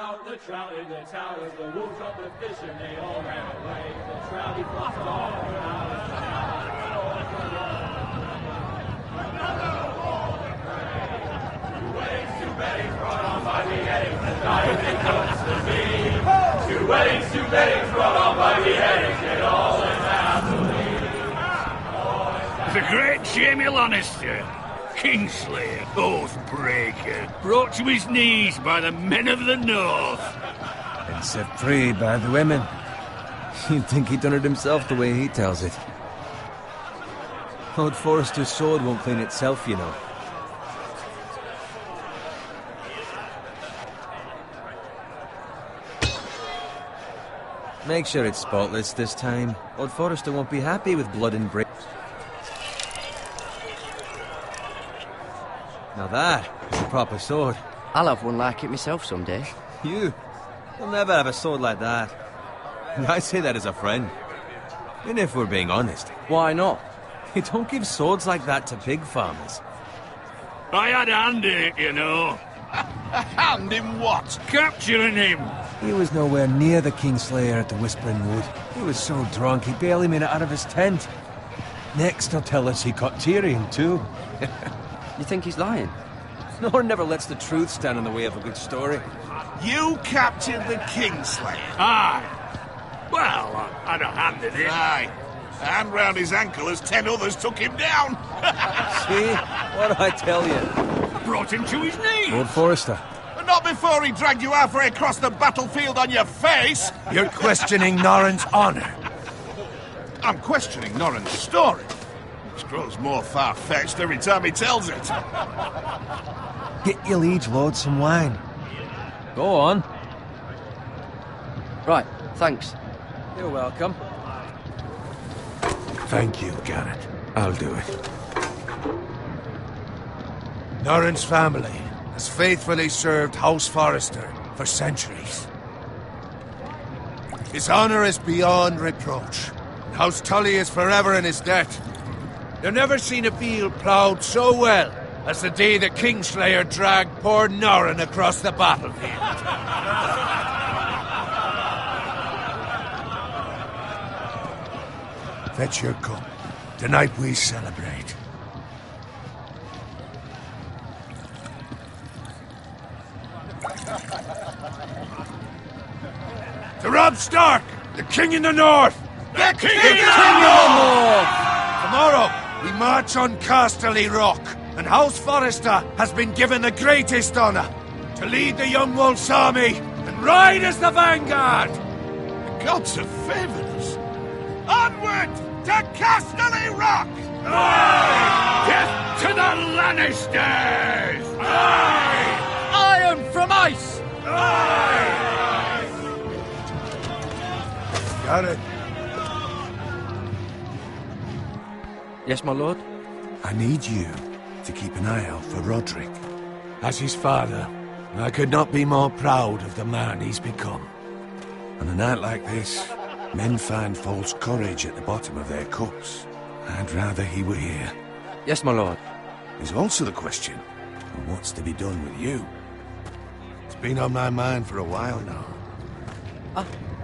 Out the trout in the towers, the wolves got the fish and they all ran away. The trouty flopped off two weddings brought on by beheadings, the diving comes to me. Two weddings brought on by beheadings, get all in happily. The great Jamie Lannister, Kingslayer, Oathbreaker, brought to his knees by the men of the North. And set free by the women. You'd think he'd done it himself the way he tells it. Lord Forrester's sword won't clean itself, you know. Make sure it's spotless this time. Lord Forrester won't be happy with blood and brain. Now that is a proper sword. I'll have one like it myself someday. You? You'll never have a sword like that. And I say that as a friend. And if we're being honest. Why not? You don't give swords like that to pig farmers. I had a hand in it, you know. A hand in what? Capturing him. He was nowhere near the Kingslayer at the Whispering Wood. He was so drunk he barely made it out of his tent. Next he'll tell us he caught Tyrion too. You think he's lying? Nor never lets the truth stand in the way of a good story. You captured the Kingslayer? Aye. Well, I had a hand in it. Aye. A hand round his ankle as 10 others took him down. See? What did I tell you? Brought him to his knees. Lord Forrester. But not before he dragged you halfway across the battlefield on your face. You're questioning Norrin's honor. I'm questioning Norrin's story. Which grows more far-fetched every time he tells it. Get your liege lord some wine. Go on. Right, thanks. You're welcome. Thank you, Garrett. I'll do it. Norrin's family has faithfully served House Forrester for centuries. His honor is beyond reproach. House Tully is forever in his debt. You've never seen a field ploughed so well as the day the Kingslayer dragged poor Norrin across the battlefield. Fetch your cup. Tonight we celebrate. To Robb Stark, the King in the North! The King in the North! Tomorrow, we march on Casterly Rock, and House Forrester has been given the greatest honor to lead the Young Wolf's army and ride as the vanguard! The gods have favored us. Onward to Casterly Rock! Aye! Death to the Lannisters! Aye! Iron from ice! Aye! Got it. Yes, my lord? I need you to keep an eye out for Roderick. As his father, I could not be more proud of the man he's become. On a night like this, men find false courage at the bottom of their cups. I'd rather he were here. Yes, my lord. There's also the question of what's to be done with you. It's been on my mind for a while now.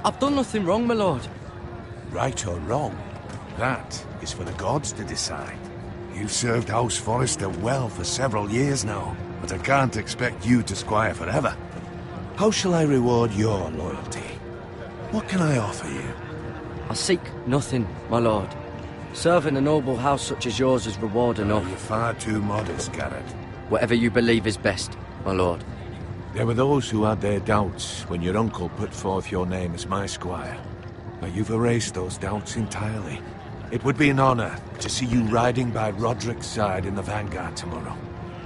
I've done nothing wrong, my lord. Right or wrong, that is for the gods to decide. You've served House Forrester well for several years now, but I can't expect you to squire forever. How shall I reward your loyalty? What can I offer you? I seek nothing, my lord. Serving a noble house such as yours is reward enough. You're far too modest, Garrett. Whatever you believe is best, my lord. There were those who had their doubts when your uncle put forth your name as my squire. But you've erased those doubts entirely. It would be an honor to see you riding by Roderick's side in the vanguard tomorrow.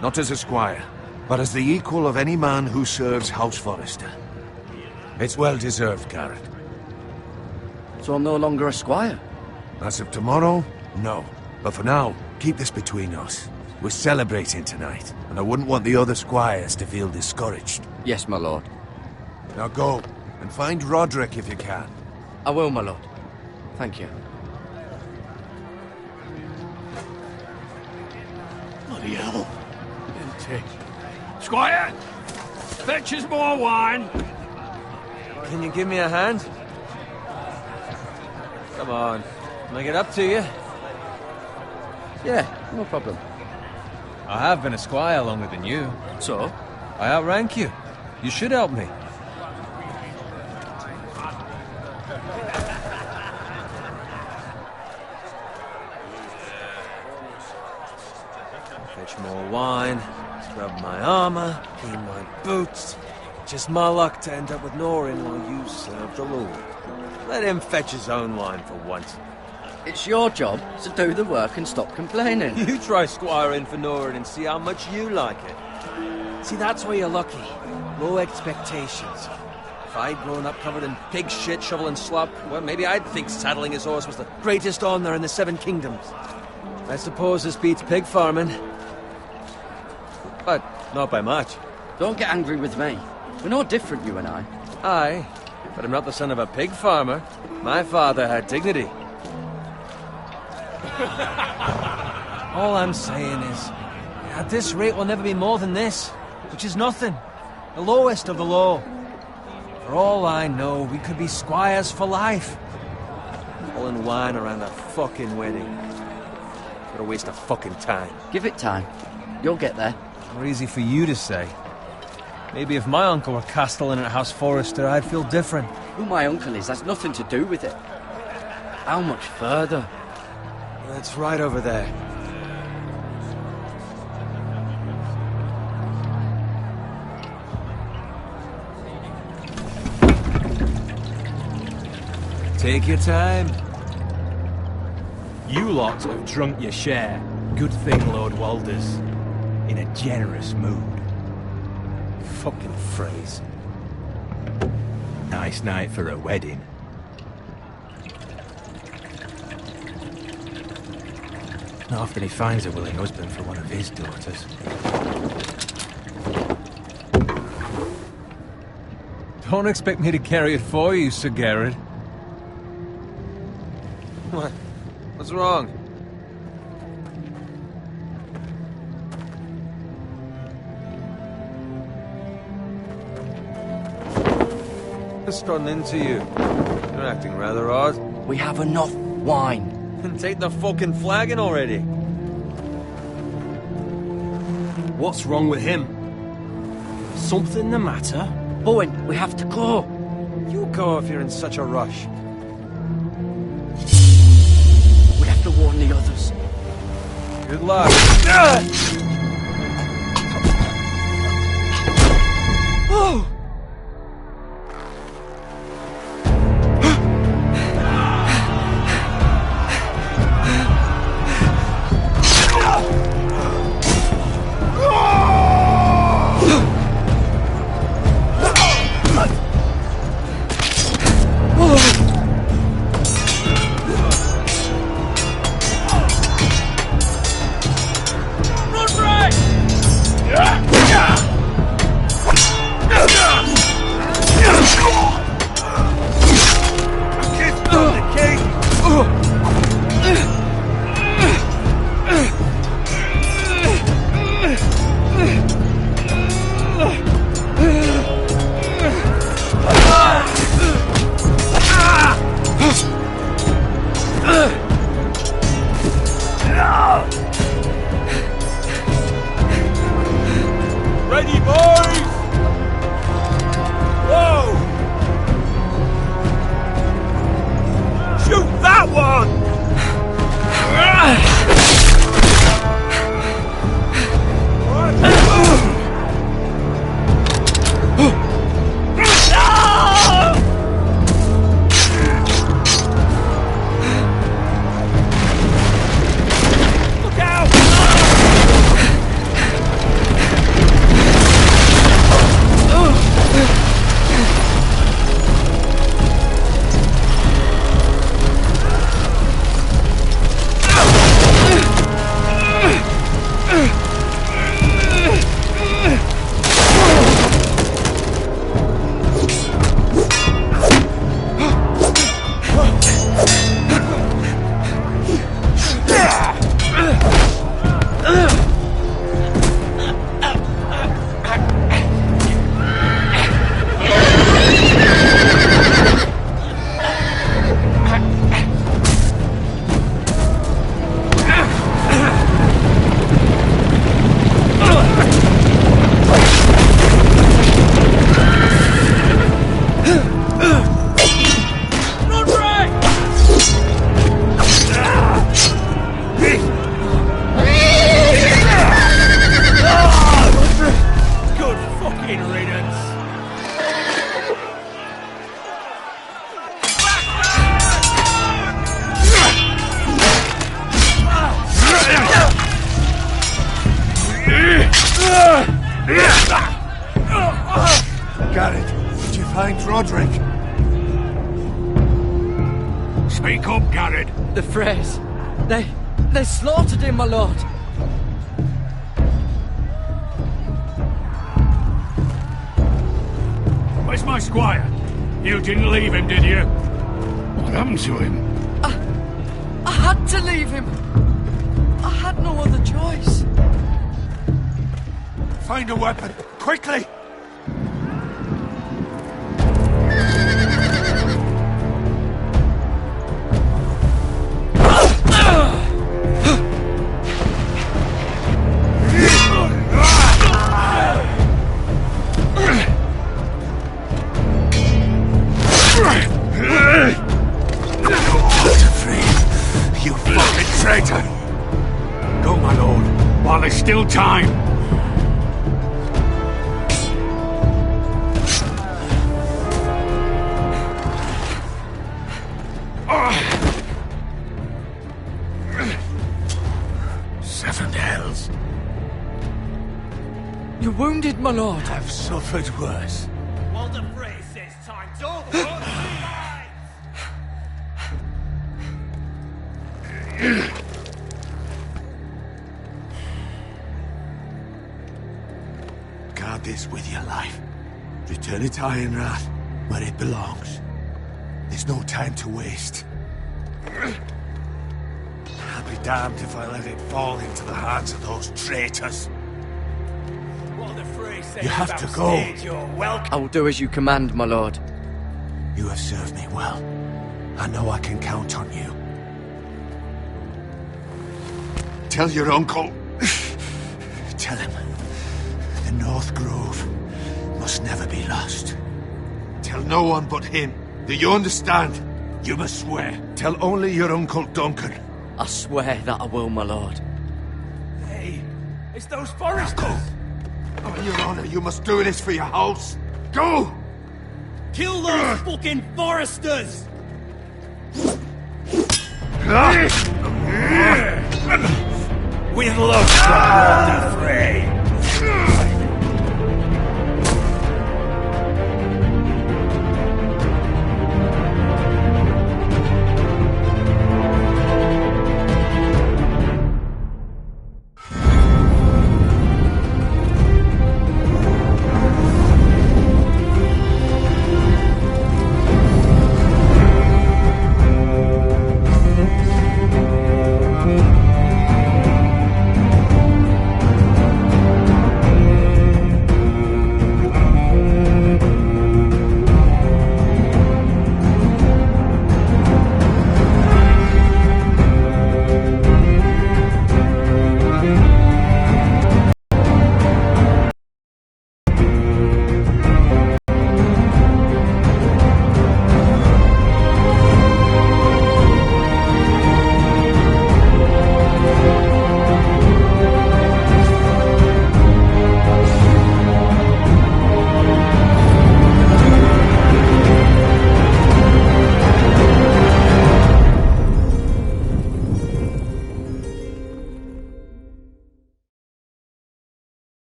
Not as a squire, but as the equal of any man who serves House Forrester. It's well deserved, Garrett. So I'm no longer a squire? As of tomorrow, no. But for now, keep this between us. We're celebrating tonight, and I wouldn't want the other squires to feel discouraged. Yes, my lord. Now go, and find Roderick if you can. I will, my lord. Thank you. Bloody hell. Squire, fetch us more wine. Can you give me a hand? Come on. Can I get up to you? Yeah, no problem. I have been a squire longer than you. So? I outrank you. You should help me. Fetch more wine, scrub my armor, clean my boots. Just my luck to end up with Norin while you serve the Lord. Let him fetch his own wine for once. It's your job to do the work and stop complaining. You try squiring for Norin and see how much you like it. See, that's where you're lucky. Low expectations. If I'd grown up covered in pig shit, shoveling slop, well, maybe I'd think saddling his horse was the greatest honour in the Seven Kingdoms. I suppose this beats pig farming. But not by much. Don't get angry with me. We're no different, you and I. Aye, but I'm not the son of a pig farmer. My father had dignity. All I'm saying is, at this rate we'll never be more than this, which is nothing. The lowest of the low. For all I know, we could be squires for life. Pulling wine around a fucking wedding. What a waste of fucking time. Give it time. You'll get there. More easy for you to say. Maybe if my uncle were castellan at House Forrester, I'd feel different. Who my uncle is has nothing to do with it. How much further? That's right over there. Take your time. You lot have drunk your share. Good thing Lord Walder's in a generous mood. Fucking phrase. Nice night for a wedding. Not often he finds a willing husband for one of his daughters. Don't expect me to carry it for you, Sir Garrett. What? What's wrong? What's gotten into you? You're acting rather odd. We have enough wine. And take the fucking flagon already. What's wrong with him? Something the matter? Owen, we have to go. You go if you're in such a rush. We have to warn the others. Good luck. Oh! Run, name's Roderick. Speak up, Garrett. The Freys. They slaughtered him, my lord. Where's my squire? You didn't leave him, did you? What happened to him? I had to leave him. I had no other choice. Find a weapon, quickly! You fucking traitor! Go, my lord, while there's still time. Seven hells. You're wounded, my lord. I've suffered worse. Well, the phrase says time's over. Guard this with your life. Return it to Ironrath, where it belongs. There's no time to waste. I'll be damned if I let it fall into the hands of those traitors. Well, the phrase says You have to go. You're welcome. I will do as you command, my lord. You have served me well. I know I can count on you. Tell your uncle. Tell him. The North Grove must never be lost. Tell no one but him. Do you understand? You must swear. Tell only your Uncle Duncan. I swear that I will, my lord. Hey, it's those foresters. Go. On your honor, you must do this for your house. Go! Kill those fucking foresters! With love from Lord Frey.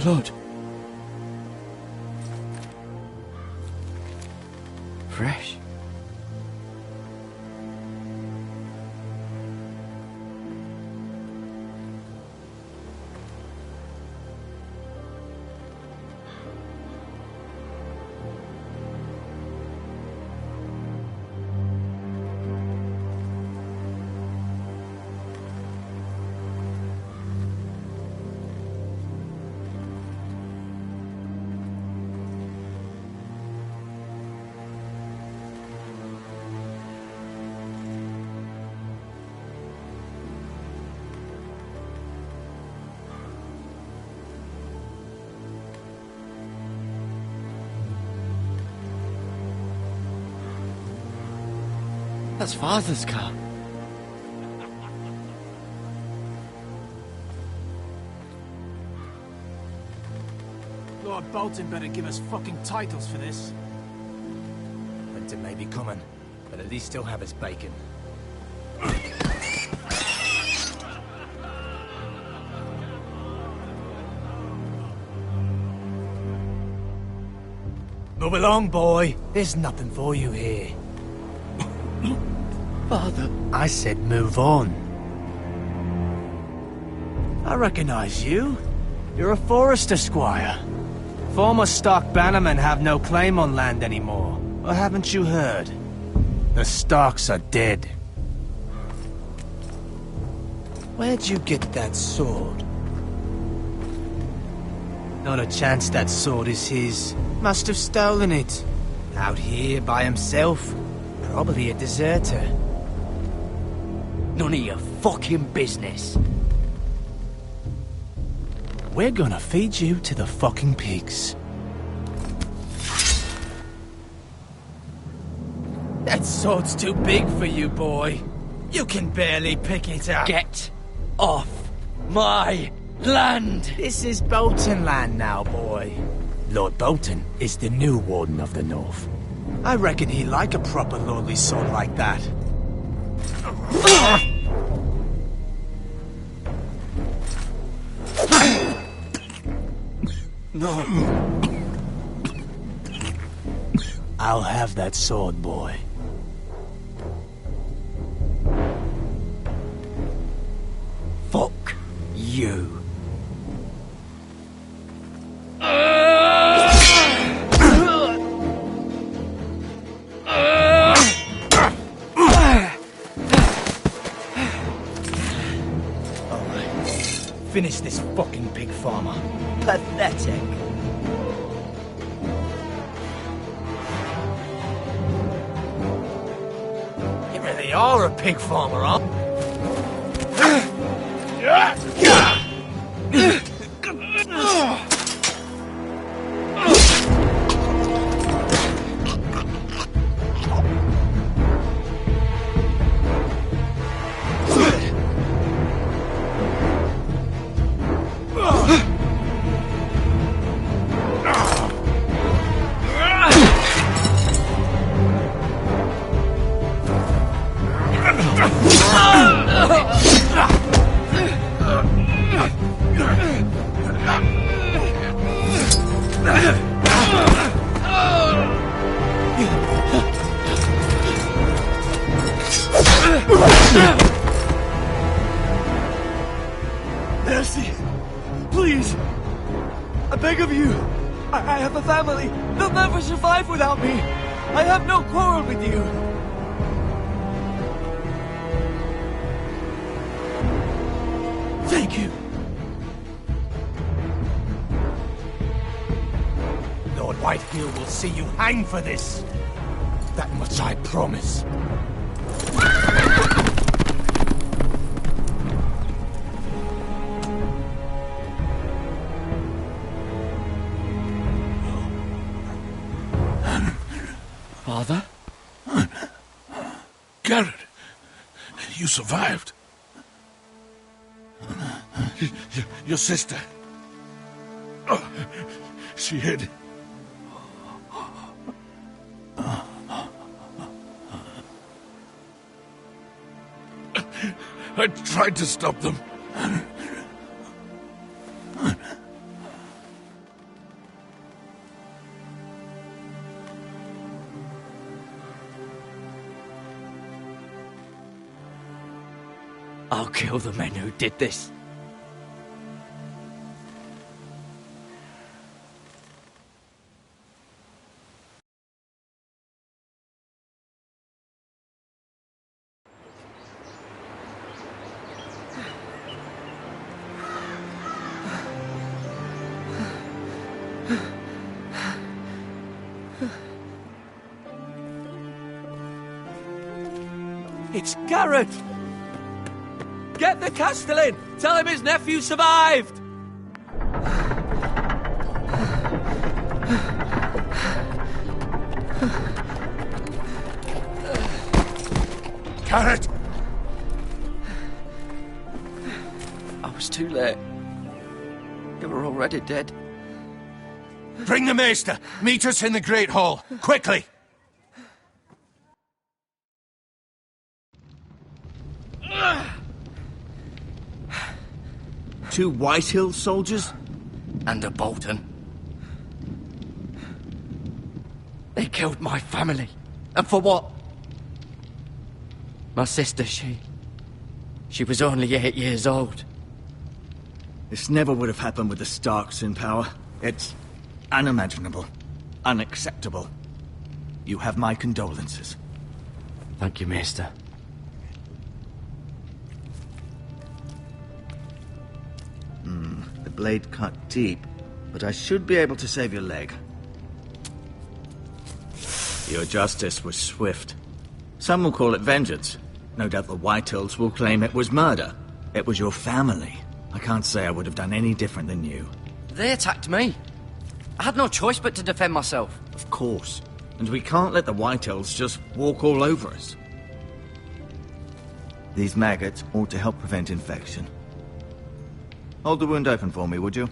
Lord. Fresh. That's Father's car. Lord Bolton better give us fucking titles for this. Winter may be coming, but at least he'll have his bacon. Move along, boy. There's nothing for you here. Father. I said move on. I recognize you. You're a Forester squire. Former Stark bannermen have no claim on land anymore. Or haven't you heard? The Starks are dead. Where'd you get that sword? Not a chance that sword is his. Must have stolen it. Out here by himself. Probably a deserter. None of your fucking business. We're gonna feed you to the fucking pigs. That sword's too big for you, boy. You can barely pick it up. Get off my land! This is Bolton land now, boy. Lord Bolton is the new Warden of the North. I reckon he'd like a proper lordly sword like that. No. I'll have that sword, boy. Fuck you. Finish this fucking pig farmer. Pathetic. You really are a pig farmer, huh? Mercy! Please! I beg of you! I have a family! They'll never survive without me! I have no quarrel with you! Thank you! Lord Whitehill will see you hang for this. That much I promise. Father? Garrett, you survived. Your sister. Oh, she hid. I tried to stop them. I'll kill the men who did this. It's Garrett! Get the Castellan! Tell him his nephew survived! Carrot! I was too late. They were already dead. Bring the maester! Meet us in the Great Hall! Quickly! Two Whitehill soldiers? And a Bolton. They killed my family. And for what? My sister, she was only 8 years old. This never would have happened with the Starks in power. It's unimaginable. Unacceptable. You have my condolences. Thank you, Maester. The blade cut deep, but I should be able to save your leg. Your justice was swift. Some will call it vengeance. No doubt the Whitehills will claim it was murder. It was your family. I can't say I would have done any different than you. They attacked me. I had no choice but to defend myself. Of course. And we can't let the Whitehills just walk all over us. These maggots ought to help prevent infection. Hold the wound open for me, would you?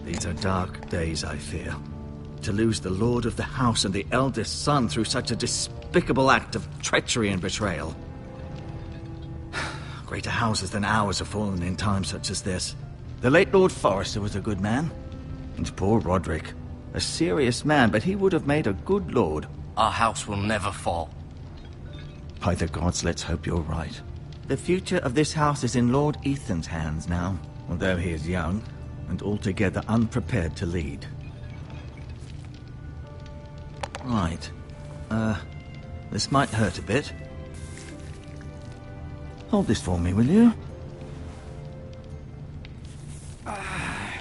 These are dark days, I fear. To lose the lord of the house and the eldest son through such a despicable act of treachery and betrayal. Greater houses than ours have fallen in times such as this. The late Lord Forrester was a good man. And poor Roderick. A serious man, but he would have made a good lord. Our house will never fall. By the gods, let's hope you're right. The future of this house is in Lord Ethan's hands now, although he is young and altogether unprepared to lead. Right. This might hurt a bit. Hold this for me, will you? I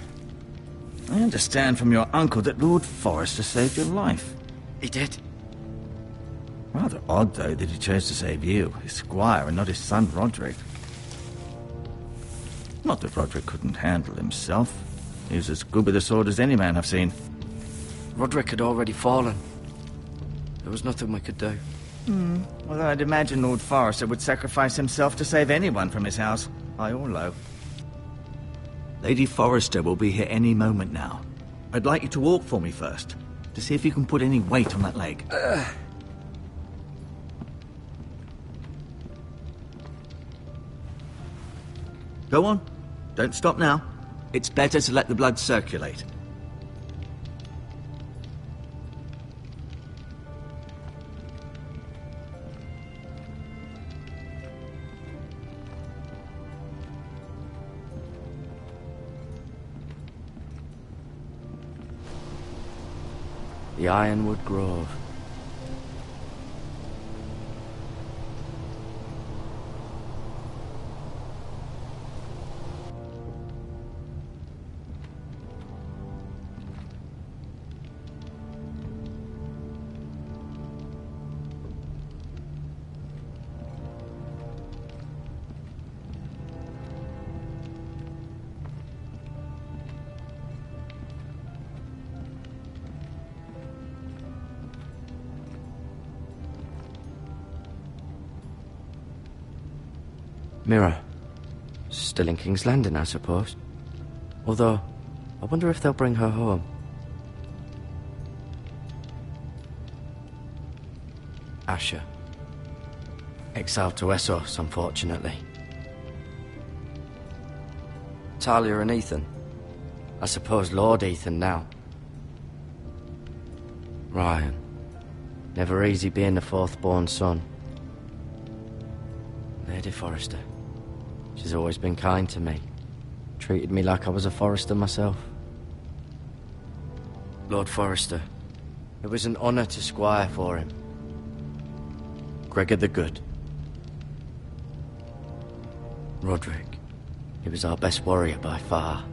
understand from your uncle that Lord Forrester saved your life. He did. Rather odd, though, that he chose to save you, his squire, and not his son Roderick. Not that Roderick couldn't handle himself. He was as good with a sword as any man I've seen. Roderick had already fallen. There was nothing we could do. Well, I'd imagine Lord Forrester would sacrifice himself to save anyone from his house, high or low. Lady Forrester will be here any moment now. I'd like you to walk for me first, to see if you can put any weight on that leg. Go on. Don't stop now. It's better to let the blood circulate. The Ironwood Grove. Mirror. Still in King's Landing, I suppose. Although, I wonder if they'll bring her home. Asher. Exiled to Essos, unfortunately. Talia and Ethan. I suppose Lord Ethan now. Ryan. Never easy being the fourth-born son. Lady Forrester. She's always been kind to me. Treated me like I was a Forrester myself. Lord Forrester. It was an honour to squire for him. Gregor the Good. Roderick. He was our best warrior by far.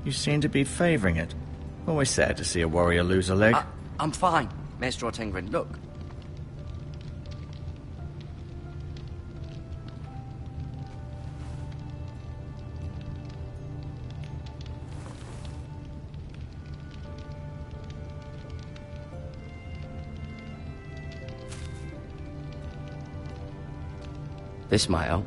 You seem to be favouring it. Always sad to see a warrior lose a leg. I'm fine, Maester Ortengrin. Look. This might help.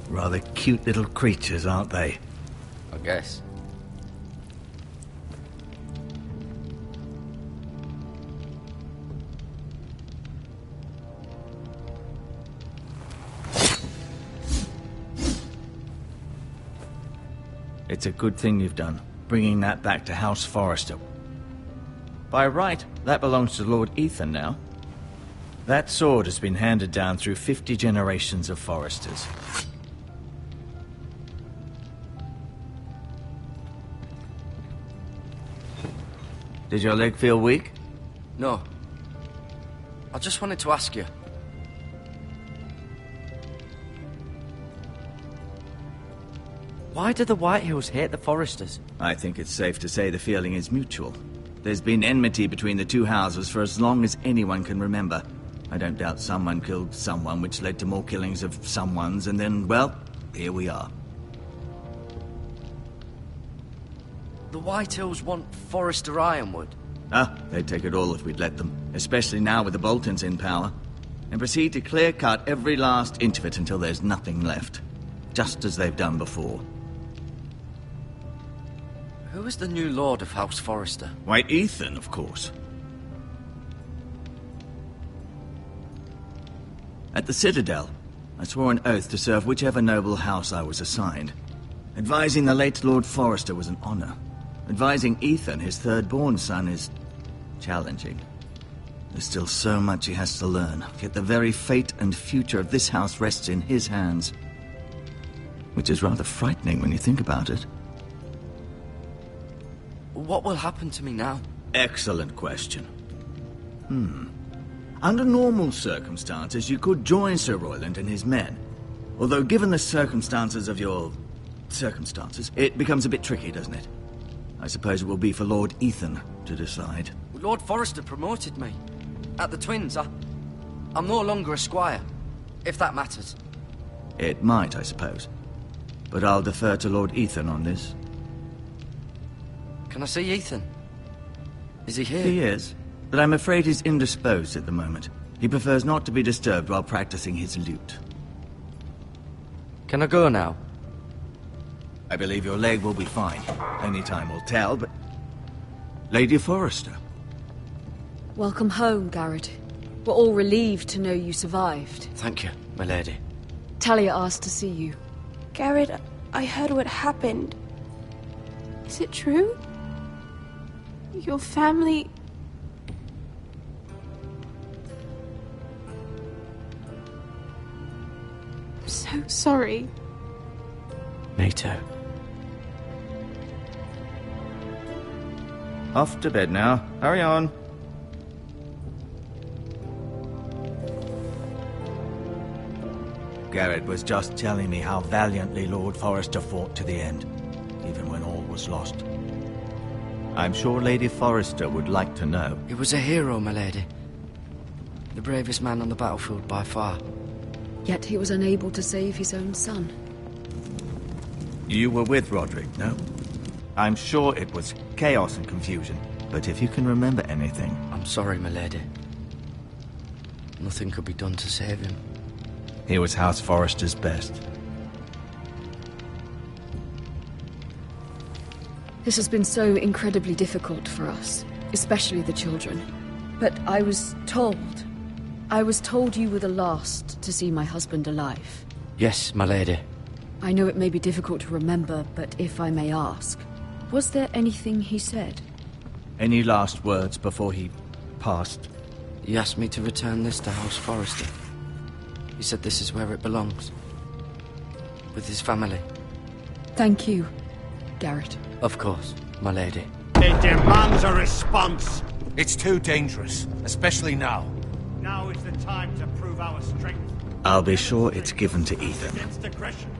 Rather cute little creatures, aren't they? I guess. It's a good thing you've done, bringing that back to House Forrester. By right, that belongs to Lord Ethan now. That sword has been handed down through 50 generations of Forresters. Did your leg feel weak? No. I just wanted to ask you. Why do the Whitehills hate the Forresters? I think it's safe to say the feeling is mutual. There's been enmity between the two houses for as long as anyone can remember. I don't doubt someone killed someone, which led to more killings of someones, and then, well, here we are. The Whitehills want Forrester Ironwood. They'd take it all if we'd let them, especially now with the Boltons in power, and proceed to clear-cut every last inch of it until there's nothing left, just as they've done before. Who is the new Lord of House Forrester? Why, Ethan, of course. At the Citadel, I swore an oath to serve whichever noble house I was assigned. Advising the late Lord Forrester was an honor. Advising Ethan, his third-born son, is challenging. There's still so much he has to learn, yet the very fate and future of this house rests in his hands. Which is rather frightening when you think about it. What will happen to me now? Excellent question. Under normal circumstances, you could join Sir Royland and his men. Although given the circumstances of your... circumstances, it becomes a bit tricky, doesn't it? I suppose it will be for Lord Ethan to decide. Lord Forrester promoted me. At the Twins, I'm no longer a squire, if that matters. It might, I suppose. But I'll defer to Lord Ethan on this. Can I see Ethan? Is he here? He is, but I'm afraid he's indisposed at the moment. He prefers not to be disturbed while practicing his lute. Can I go now? I believe your leg will be fine. Only time will tell, but... Lady Forrester. Welcome home, Garrett. We're all relieved to know you survived. Thank you, my lady. Talia asked to see you. Garrett, I heard what happened. Is it true? Your family... I'm so sorry. Me too. Off to bed now. Hurry on. Garrett was just telling me how valiantly Lord Forrester fought to the end, even when all was lost. I'm sure Lady Forrester would like to know. He was a hero, my lady. The bravest man on the battlefield by far. Yet he was unable to save his own son. You were with Roderick, no? I'm sure it was chaos and confusion, but if you can remember anything... I'm sorry, my lady. Nothing could be done to save him. He was House Forrester's best. This has been so incredibly difficult for us, especially the children. But I was told you were the last to see my husband alive. Yes, my lady. I know it may be difficult to remember, but if I may ask, was there anything he said? Any last words before he passed? He asked me to return this to House Forrester. He said this is where it belongs. With his family. Thank you, Garrett. Of course, my lady. It demands a response. It's too dangerous, especially now. Now is the time to prove our strength. I'll be sure it's given to Ethan. Against aggression.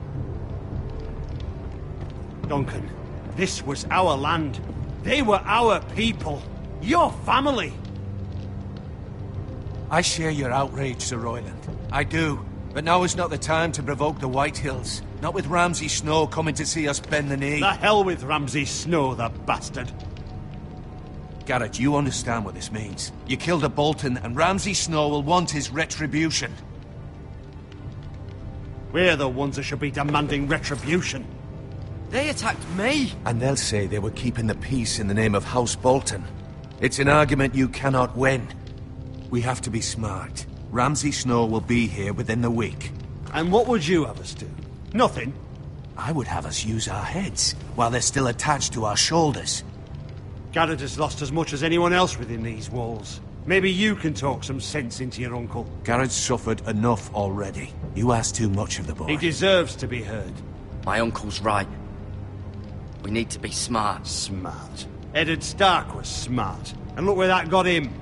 Duncan, this was our land. They were our people. Your family. I share your outrage, Sir Royland. I do. But now is not the time to provoke the White Hills. Not with Ramsay Snow coming to see us bend the knee. The hell with Ramsay Snow, the bastard. Garrett, you understand what this means. You killed a Bolton, and Ramsay Snow will want his retribution. We're the ones that should be demanding retribution. They attacked me! And they'll say they were keeping the peace in the name of House Bolton. It's an argument you cannot win. We have to be smart. Ramsay Snow will be here within the week. And what would you have us do? Nothing? I would have us use our heads, while they're still attached to our shoulders. Garrett has lost as much as anyone else within these walls. Maybe you can talk some sense into your uncle. Garrett's suffered enough already. You ask too much of the boy. He deserves to be heard. My uncle's right. We need to be smart. Smart. Eddard Stark was smart. And look where that got him.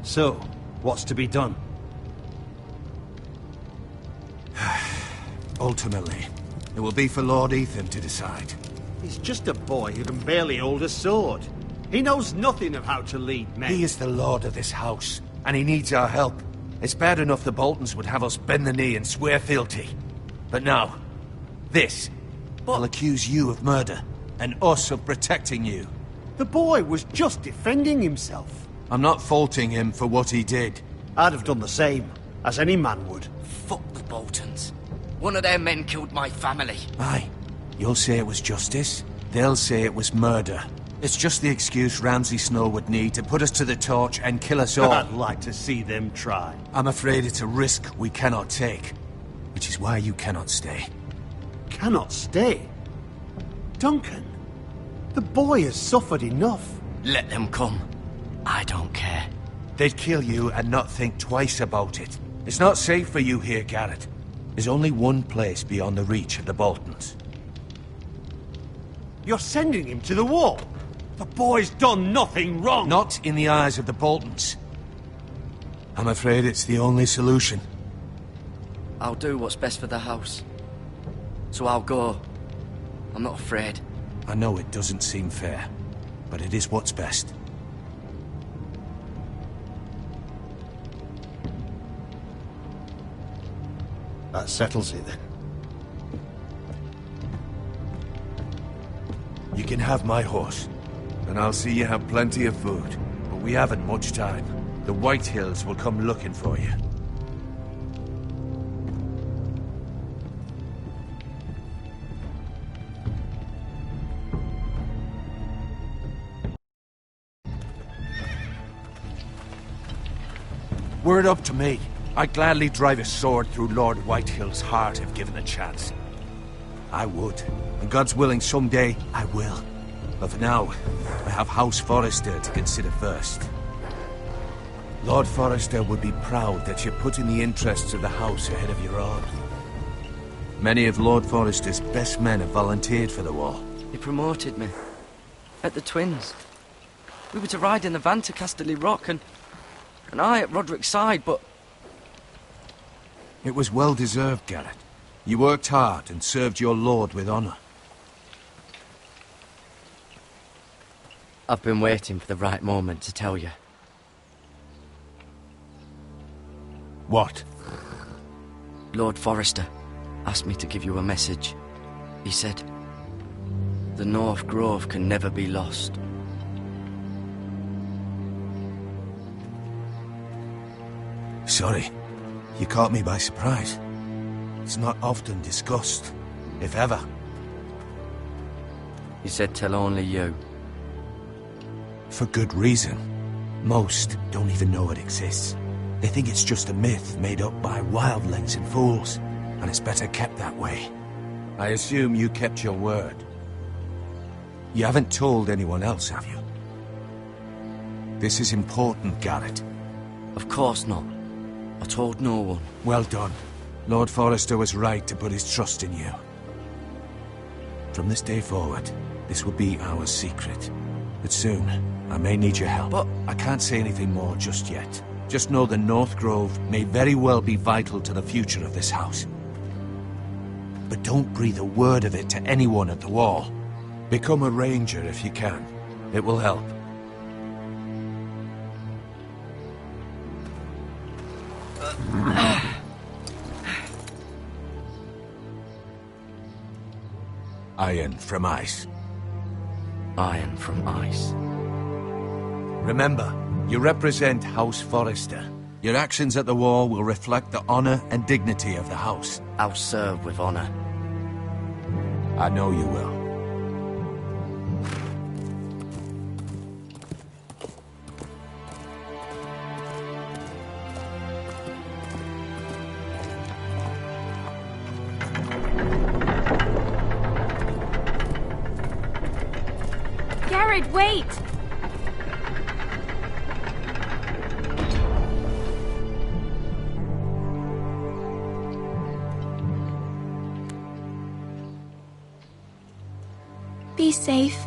So, what's to be done? Ultimately, it will be for Lord Ethan to decide. He's just a boy who can barely hold a sword. He knows nothing of how to lead men. He is the lord of this house, and he needs our help. It's bad enough the Boltons would have us bend the knee and swear fealty. But now, this will accuse you of murder, and us of protecting you. The boy was just defending himself. I'm not faulting him for what he did. I'd have done the same, as any man would. Fuck the Boltons. One of their men killed my family. Aye. You'll say it was justice. They'll say it was murder. It's just the excuse Ramsay Snow would need to put us to the torch and kill us all. I'd like to see them try. I'm afraid it's a risk we cannot take. Which is why you cannot stay. Cannot stay? Duncan, the boy has suffered enough. Let them come. I don't care. They'd kill you and not think twice about it. It's not safe for you here, Garrett. There's only one place beyond the reach of the Boltons. You're sending him to the wall. The boy's done nothing wrong. Not in the eyes of the Boltons. I'm afraid it's the only solution. I'll do what's best for the house. So I'll go. I'm not afraid. I know it doesn't seem fair, but it is what's best. That settles it then. You can have my horse, and I'll see you have plenty of food. But we haven't much time. The White Hills will come looking for you. Were it up to me, I'd gladly drive a sword through Lord Whitehill's heart if given the chance. I would. And God's willing, someday I will. But for now, I have House Forrester to consider first. Lord Forrester would be proud that you're putting the interests of the house ahead of your own. Many of Lord Forrester's best men have volunteered for the war. He promoted me. At the Twins. We were to ride in the van to Casterly Rock and I at Roderick's side, but... It was well deserved, Garrett. You worked hard and served your lord with honor. I've been waiting for the right moment to tell you. What? Lord Forrester asked me to give you a message. He said, the North Grove can never be lost. Sorry. You caught me by surprise. It's not often discussed, if ever. He said tell only you. For good reason. Most don't even know it exists. They think it's just a myth made up by wildlings and fools, and it's better kept that way. I assume you kept your word. You haven't told anyone else, have you? This is important, Garrett. Of course not. I told no one. Well done. Lord Forrester was right to put his trust in you. From this day forward, this will be our secret. But soon, I may need your help. But I can't say anything more just yet. Just know the North Grove may very well be vital to the future of this house. But don't breathe a word of it to anyone at the Wall. Become a ranger if you can. It will help. Iron from ice. Iron from ice. Remember, you represent House Forrester. Your actions at the Wall will reflect the honor and dignity of the house. I'll serve with honor. I know you will. Garrett, wait! Be safe.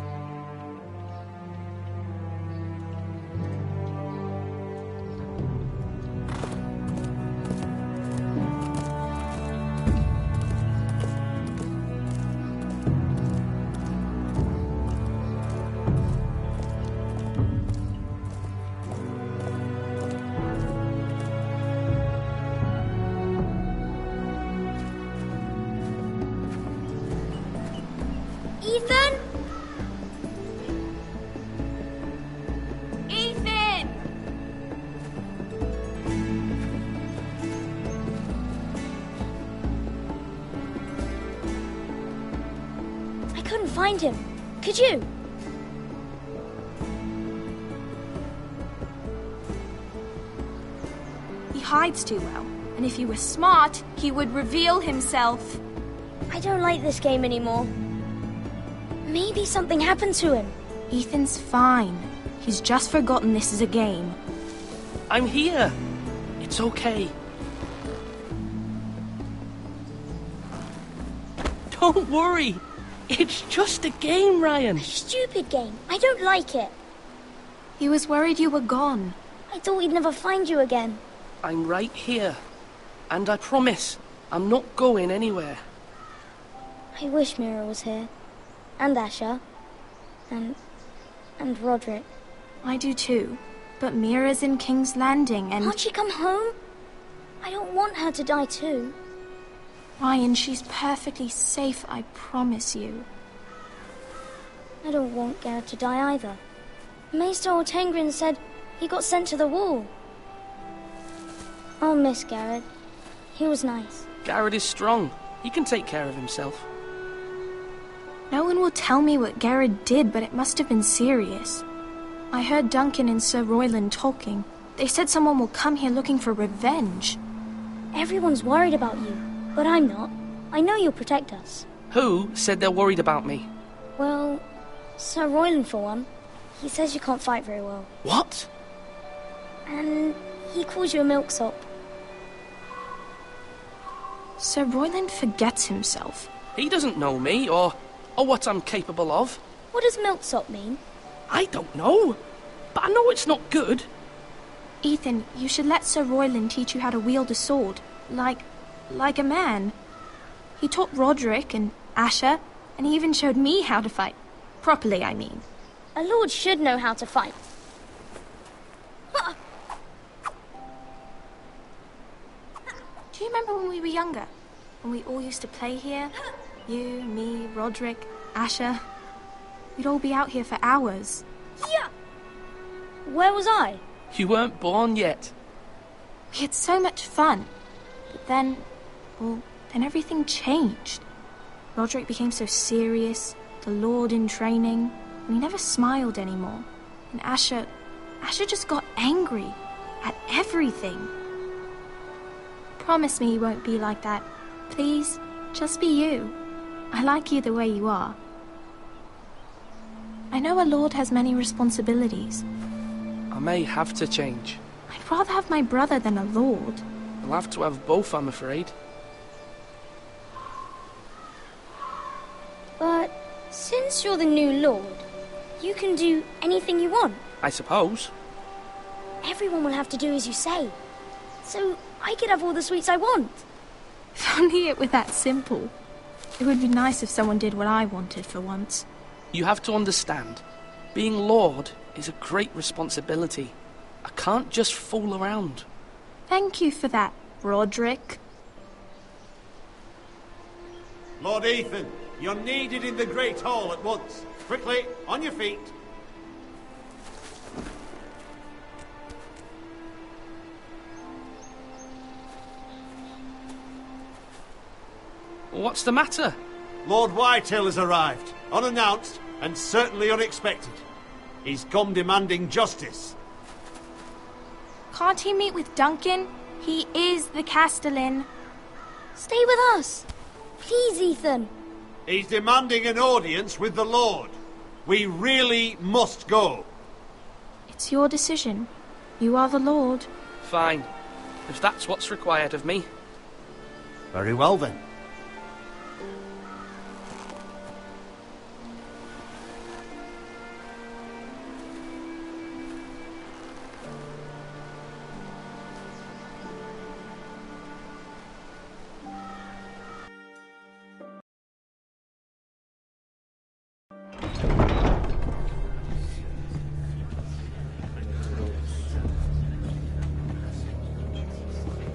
Ethan? Ethan! I couldn't find him. Could you? He hides too well, and if he were smart, he would reveal himself. I don't like this game anymore. Maybe something happened to him. Ethan's fine. He's just forgotten this is a game. I'm here. It's okay. Don't worry. It's just a game, Ryan. Stupid game. I don't like it. He was worried you were gone. I thought we'd never find you again. I'm right here. And I promise, I'm not going anywhere. I wish Mira was here. And Asher. And Roderick. I do too. But Mira's in King's Landing and... Can't she come home? I don't want her to die too. Ryan, she's perfectly safe, I promise you. I don't want Garrett to die either. Maester Ortengrin said he got sent to the Wall. I'll miss Garrett. He was nice. Garrett is strong. He can take care of himself. No one will tell me what Garrett did, but it must have been serious. I heard Duncan and Sir Royland talking. They said someone will come here looking for revenge. Everyone's worried about you, but I'm not. I know you'll protect us. Who said they're worried about me? Well, Sir Royland for one. He says you can't fight very well. What? And he calls you a milksop. Sir Royland forgets himself. He doesn't know me, or what I'm capable of. What does milksop mean? I don't know, but I know it's not good. Ethan, you should let Sir Royland teach you how to wield a sword. Like a man. He taught Roderick and Asher, and he even showed me how to fight. Properly, I mean. A lord should know how to fight. Do you remember when we were younger? When we all used to play here? You, me, Roderick, Asher. We'd all be out here for hours. Yeah. Where was I? You weren't born yet. We had so much fun. But then everything changed. Roderick became so serious, the Lord in training, and he never smiled anymore. And Asher just got angry at everything. Promise me you won't be like that. Please, just be you. I like you the way you are. I know a lord has many responsibilities. I may have to change. I'd rather have my brother than a lord. I'll have to have both, I'm afraid. But since you're the new lord, You can do anything you want. I suppose. Everyone will have to do as you say. So I could have all the sweets I want. If only it were that simple. It would be nice if someone did what I wanted for once. You have to understand, being Lord is a great responsibility. I can't just fool around. Thank you for that, Roderick. Lord Ethan, you're needed in the Great Hall at once. Quickly, on your feet. What's the matter? Lord Whitehill has arrived, unannounced and certainly unexpected. He's come demanding justice. Can't he meet with Duncan? He is the Castellan. Stay with us. Please, Ethan. He's demanding an audience with the Lord. We really must go. It's your decision. You are the Lord. Fine, if that's what's required of me. Very well then.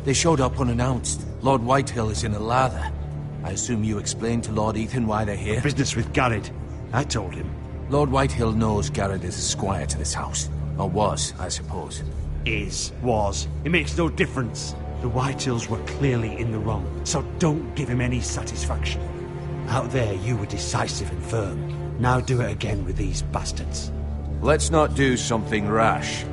They showed up unannounced. Lord Whitehill is in a lather. I assume you explained to Lord Ethan why they're here? Business with Garrett. I told him. Lord Whitehill knows Garrett is a squire to this house. Or was, I suppose. Was. It makes no difference. The Whitehills were clearly in the wrong, so don't give him any satisfaction. Out there, you were decisive and firm. Now do it again with these bastards. Let's not do something rash.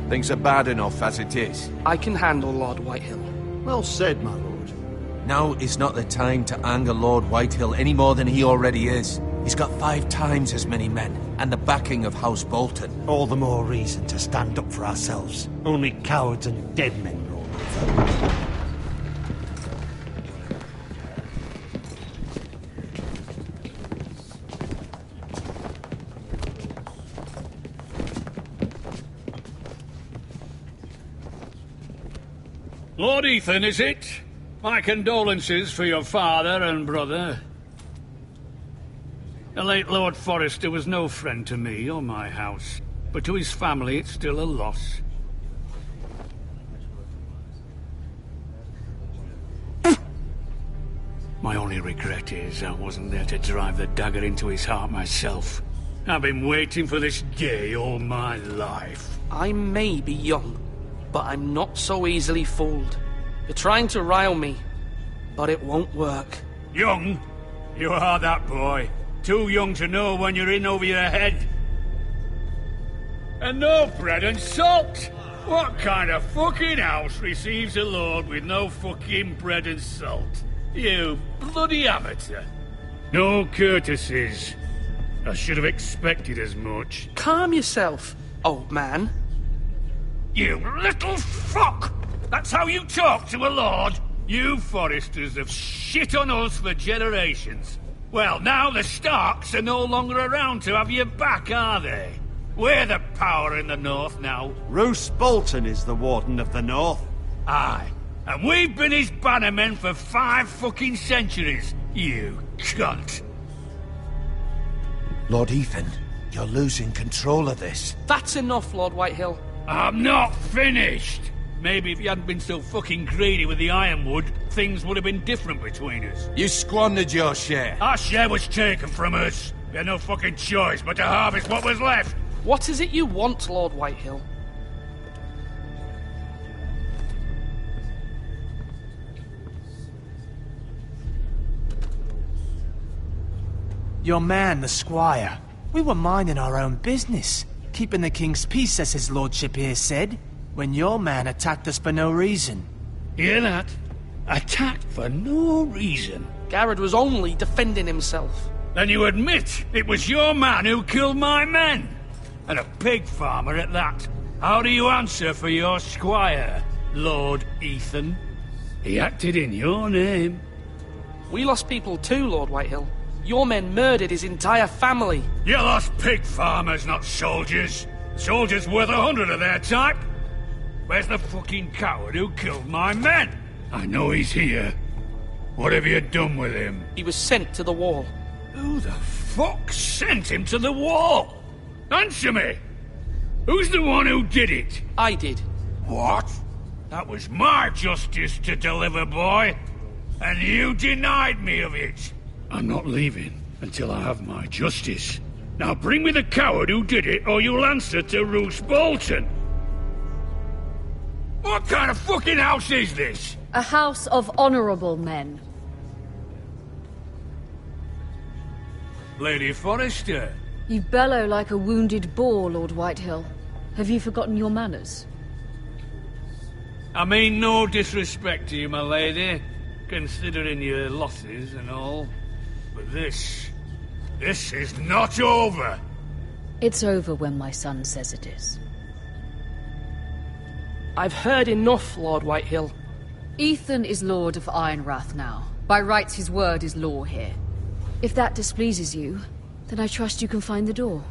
Things are bad enough as it is. I can handle Lord Whitehill. Well said, my lord. Now is not the time to anger Lord Whitehill any more than he already is. He's got 5 times as many men, and the backing of House Bolton. All the more reason to stand up for ourselves. Only cowards and dead men rule over. Lord Ethan, is it? My condolences for your father and brother. The late Lord Forrester was no friend to me or my house, but to his family it's still a loss. My only regret is I wasn't there to drive the dagger into his heart myself. I've been waiting for this day all my life. I may be young, but I'm not so easily fooled. You're trying to rile me, but it won't work. Young? You are that boy. Too young to know when you're in over your head. And no bread and salt! What kind of fucking house receives a lord with no fucking bread and salt? You bloody amateur. No courtesies. I should have expected as much. Calm yourself, old man. You little fuck! That's how you talk to a lord? You Forresters have shit on us for generations. Well, now the Starks are no longer around to have your back, are they? We're the power in the north now. Roose Bolton is the Warden of the North. Aye. And we've been his bannermen for 5 fucking centuries, you cunt. Lord Ethan, you're losing control of this. That's enough, Lord Whitehill. I'm not finished! Maybe if you hadn't been so fucking greedy with the ironwood, things would have been different between us. You squandered your share. Our share was taken from us. We had no fucking choice but to harvest what was left. What is it you want, Lord Whitehill? Your man, the squire. We were minding our own business, keeping the king's peace, as his lordship here said, when your man attacked us for no reason. Hear that? Attacked for no reason. Garrett was only defending himself. Then you admit it was your man who killed my men? And a pig farmer at that. How do you answer for your squire, Lord Ethan? He acted in your name. We lost people too, Lord Whitehill. Your men murdered his entire family. You lost pig farmers, not soldiers. Soldiers worth 100 of their type. Where's the fucking coward who killed my men? I know he's here. What have you done with him? He was sent to the wall. Who the fuck sent him to the wall? Answer me! Who's the one who did it? I did. What? That was my justice to deliver, boy. And you denied me of it. I'm not leaving until I have my justice. Now bring me the coward who did it, or you'll answer to Roose Bolton. What kind of fucking house is this? A house of honorable men. Lady Forrester. You bellow like a wounded boar, Lord Whitehill. Have you forgotten your manners? I mean no disrespect to you, my lady, considering your losses and all. But this is not over. It's over when my son says it is. I've heard enough, Lord Whitehill. Ethan is Lord of Ironrath now. By rights, his word is law here. If that displeases you, then I trust you can find the door.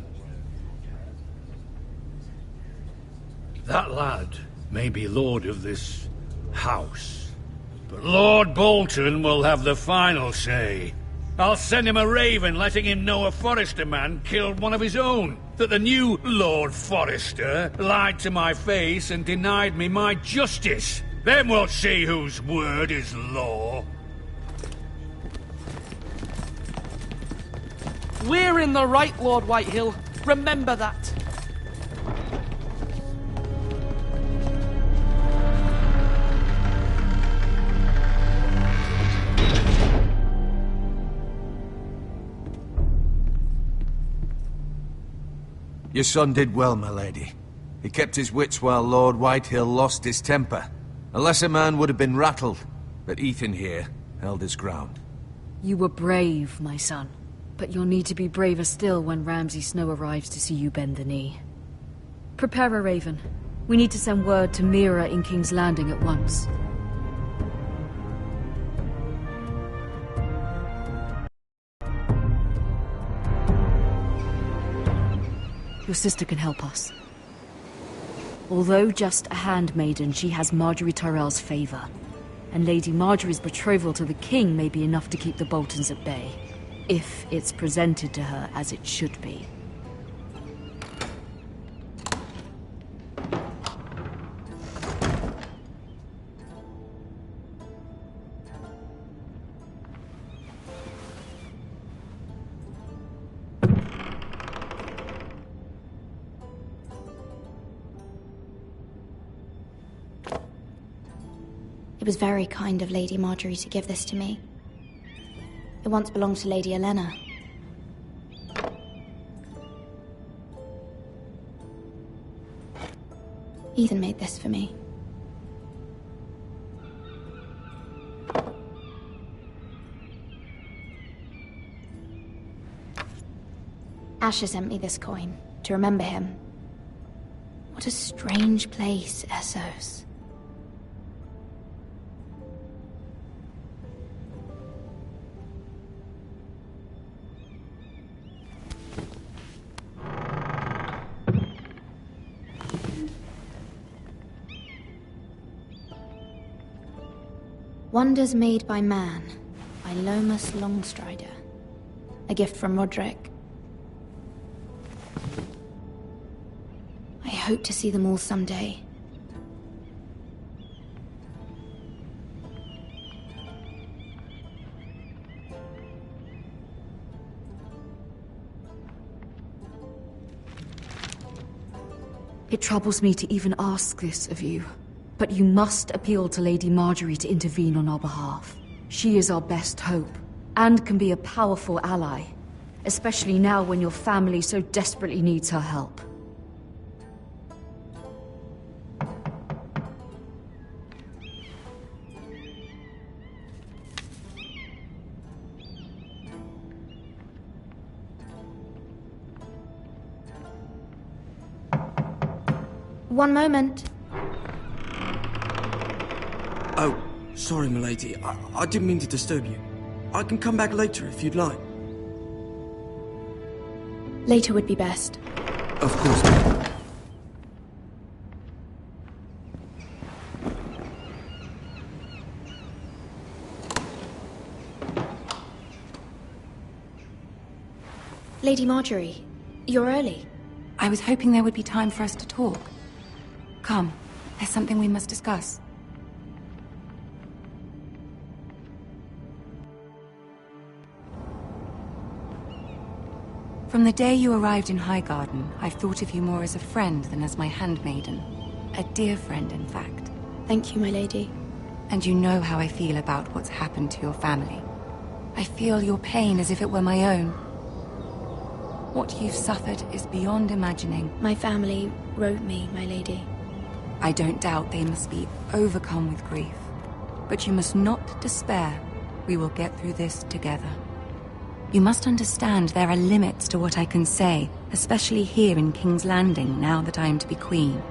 That lad may be lord of this house, but Lord Bolton will have the final say. I'll send him a raven letting him know a Forrester man killed one of his own, that the new Lord Forrester lied to my face and denied me my justice. Then we'll see whose word is law. We're in the right, Lord Whitehill. Remember that. Your son did well, my lady. He kept his wits while Lord Whitehill lost his temper. A lesser man would have been rattled, but Ethan here held his ground. You were brave, my son. But you'll need to be braver still when Ramsay Snow arrives to see you bend the knee. Prepare a raven. We need to send word to Mira in King's Landing at once. Your sister can help us. Although just a handmaiden, she has Marjorie Tyrell's favor. And Lady Marjorie's betrothal to the king may be enough to keep the Boltons at bay. If it's presented to her as it should be. It was very kind of Lady Marjorie to give this to me. It once belonged to Lady Elena. Ethan made this for me. Asher sent me this coin to remember him. What a strange place, Essos. Wonders Made by Man, by Lomas Longstrider. A gift from Roderick. I hope to see them all someday. It troubles me to even ask this of you. But you must appeal to Lady Marjorie to intervene on our behalf. She is our best hope, and can be a powerful ally. Especially now when your family so desperately needs her help. One moment. Oh, sorry, milady. I didn't mean to disturb you. I can come back later if you'd like. Later would be best. Of course, ma'am. Lady Marjorie, you're early. I was hoping there would be time for us to talk. Come, there's something we must discuss. From the day you arrived in Highgarden, I've thought of you more as a friend than as my handmaiden. A dear friend, in fact. Thank you, my lady. And you know how I feel about what's happened to your family. I feel your pain as if it were my own. What you've suffered is beyond imagining. My family wrote me, my lady. I don't doubt they must be overcome with grief. But you must not despair. We will get through this together. You must understand there are limits to what I can say, especially here in King's Landing, now that I am to be queen.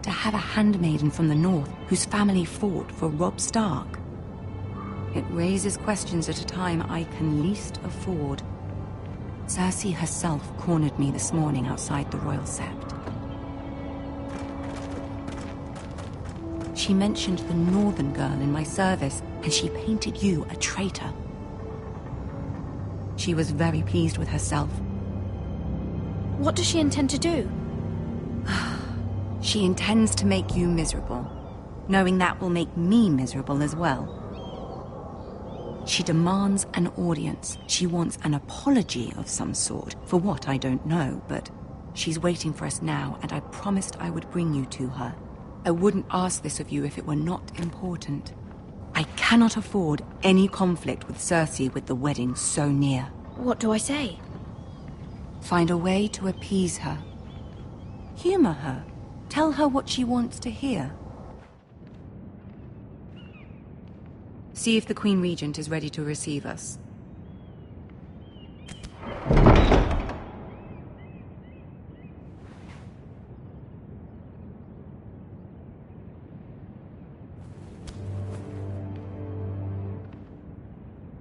To have a handmaiden from the north whose family fought for Robb Stark. It raises questions at a time I can least afford. Cersei herself cornered me this morning outside the Royal Sept. She mentioned the northern girl in my service, and she painted you a traitor. She was very pleased with herself. What does she intend to do? She intends to make you miserable, knowing that will make me miserable as well. She demands an audience. She wants an apology of some sort. For what, I don't know, but she's waiting for us now, and I promised I would bring you to her. I wouldn't ask this of you if it were not important. I cannot afford any conflict with Cersei with the wedding so near. What do I say? Find a way to appease her. Humor her. Tell her what she wants to hear. See if the Queen Regent is ready to receive us.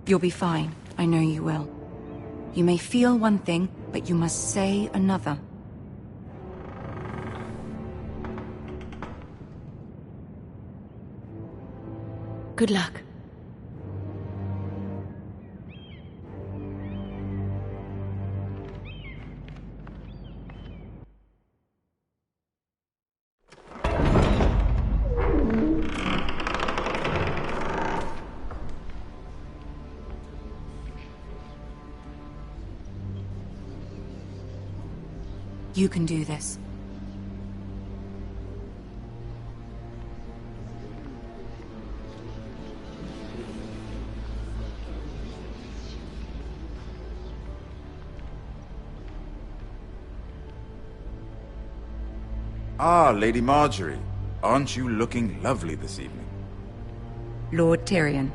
You'll be fine. I know you will. You may feel one thing, but you must say another. Good luck. You can do this. Ah, Lady Marjorie. Aren't you looking lovely this evening? Lord Tyrion.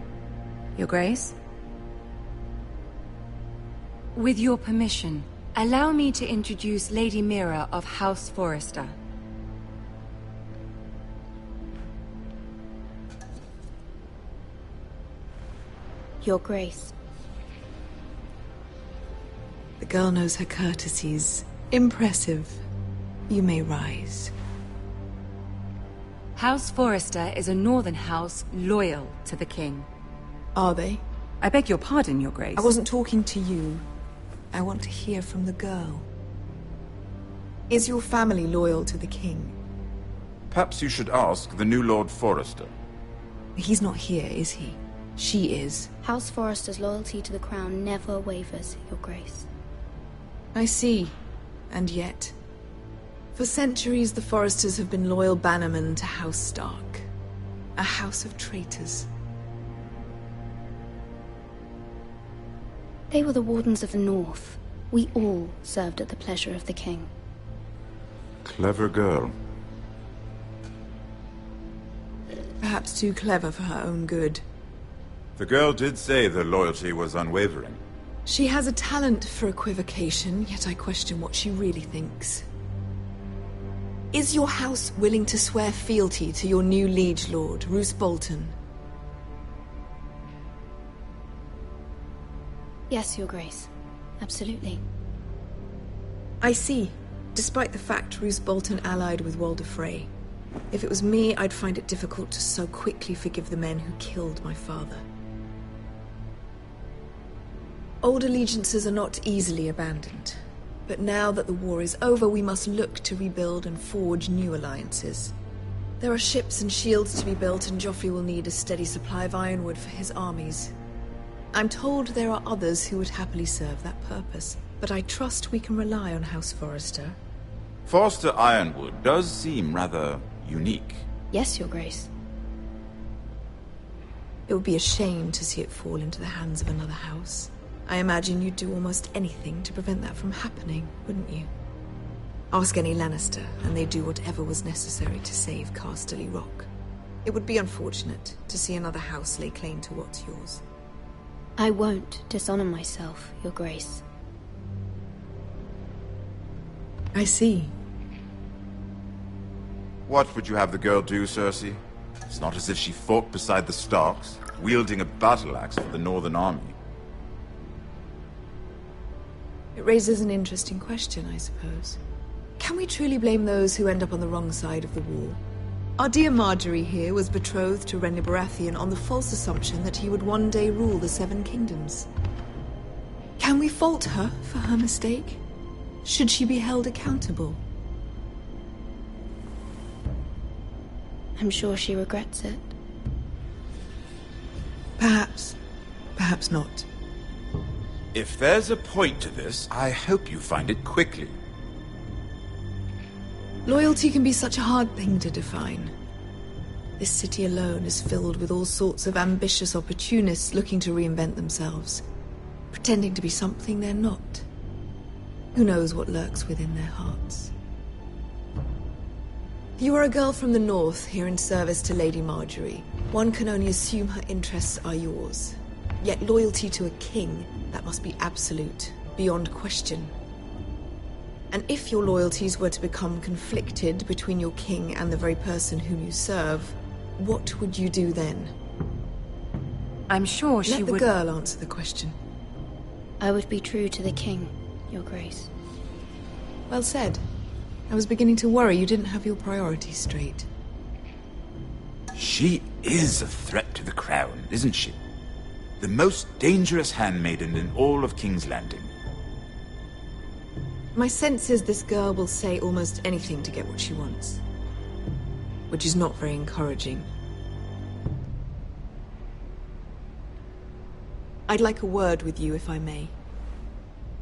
Your Grace? With your permission, allow me to introduce Lady Mira of House Forrester. Your Grace. The girl knows her courtesies. Impressive. You may rise. House Forrester is a northern house loyal to the king. Are they? I beg your pardon, Your Grace. I wasn't talking to you. I want to hear from the girl. Is your family loyal to the king? Perhaps you should ask the new Lord Forrester. He's not here, is he? She is. House Forrester's loyalty to the crown never wavers, Your Grace. I see. And yet... For centuries, the Forresters have been loyal bannermen to House Stark. A house of traitors. They were the Wardens of the North. We all served at the pleasure of the king. Clever girl. Perhaps too clever for her own good. The girl did say the loyalty was unwavering. She has a talent for equivocation, yet I question what she really thinks. Is your house willing to swear fealty to your new liege lord, Roose Bolton? Yes, Your Grace. Absolutely. I see. Despite the fact Roose Bolton allied with Walder Frey. If it was me, I'd find it difficult to so quickly forgive the men who killed my father. Old allegiances are not easily abandoned. But now that the war is over, we must look to rebuild and forge new alliances. There are ships and shields to be built, and Joffrey will need a steady supply of ironwood for his armies. I'm told there are others who would happily serve that purpose, but I trust we can rely on House Forrester. Forrester Ironwood does seem rather unique. Yes, Your Grace. It would be a shame to see it fall into the hands of another house. I imagine you'd do almost anything to prevent that from happening, wouldn't you? Ask any Lannister, and they'd do whatever was necessary to save Casterly Rock. It would be unfortunate to see another house lay claim to what's yours. I won't dishonor myself, Your Grace. I see. What would you have the girl do, Cersei? It's not as if she fought beside the Starks, wielding a battle axe for the Northern Army. It raises an interesting question, I suppose. Can we truly blame those who end up on the wrong side of the war? Our dear Marjorie here was betrothed to Renly Baratheon on the false assumption that he would one day rule the Seven Kingdoms. Can we fault her for her mistake? Should she be held accountable? I'm sure she regrets it. Perhaps. Perhaps not. If there's a point to this, I hope you find it quickly. Loyalty can be such a hard thing to define. This city alone is filled with all sorts of ambitious opportunists looking to reinvent themselves, pretending to be something they're not. Who knows what lurks within their hearts? You are a girl from the north, here in service to Lady Marjorie. One can only assume her interests are yours. Yet loyalty to a king, that must be absolute, beyond question. And if your loyalties were to become conflicted between your king and the very person whom you serve, what would you do then? I'm sure she would... Let the girl answer the question. I would be true to the king, Your Grace. Well said. I was beginning to worry you didn't have your priorities straight. She is a threat to the crown, isn't she? The most dangerous handmaiden in all of King's Landing. My sense is this girl will say almost anything to get what she wants. Which is not very encouraging. I'd like a word with you, if I may.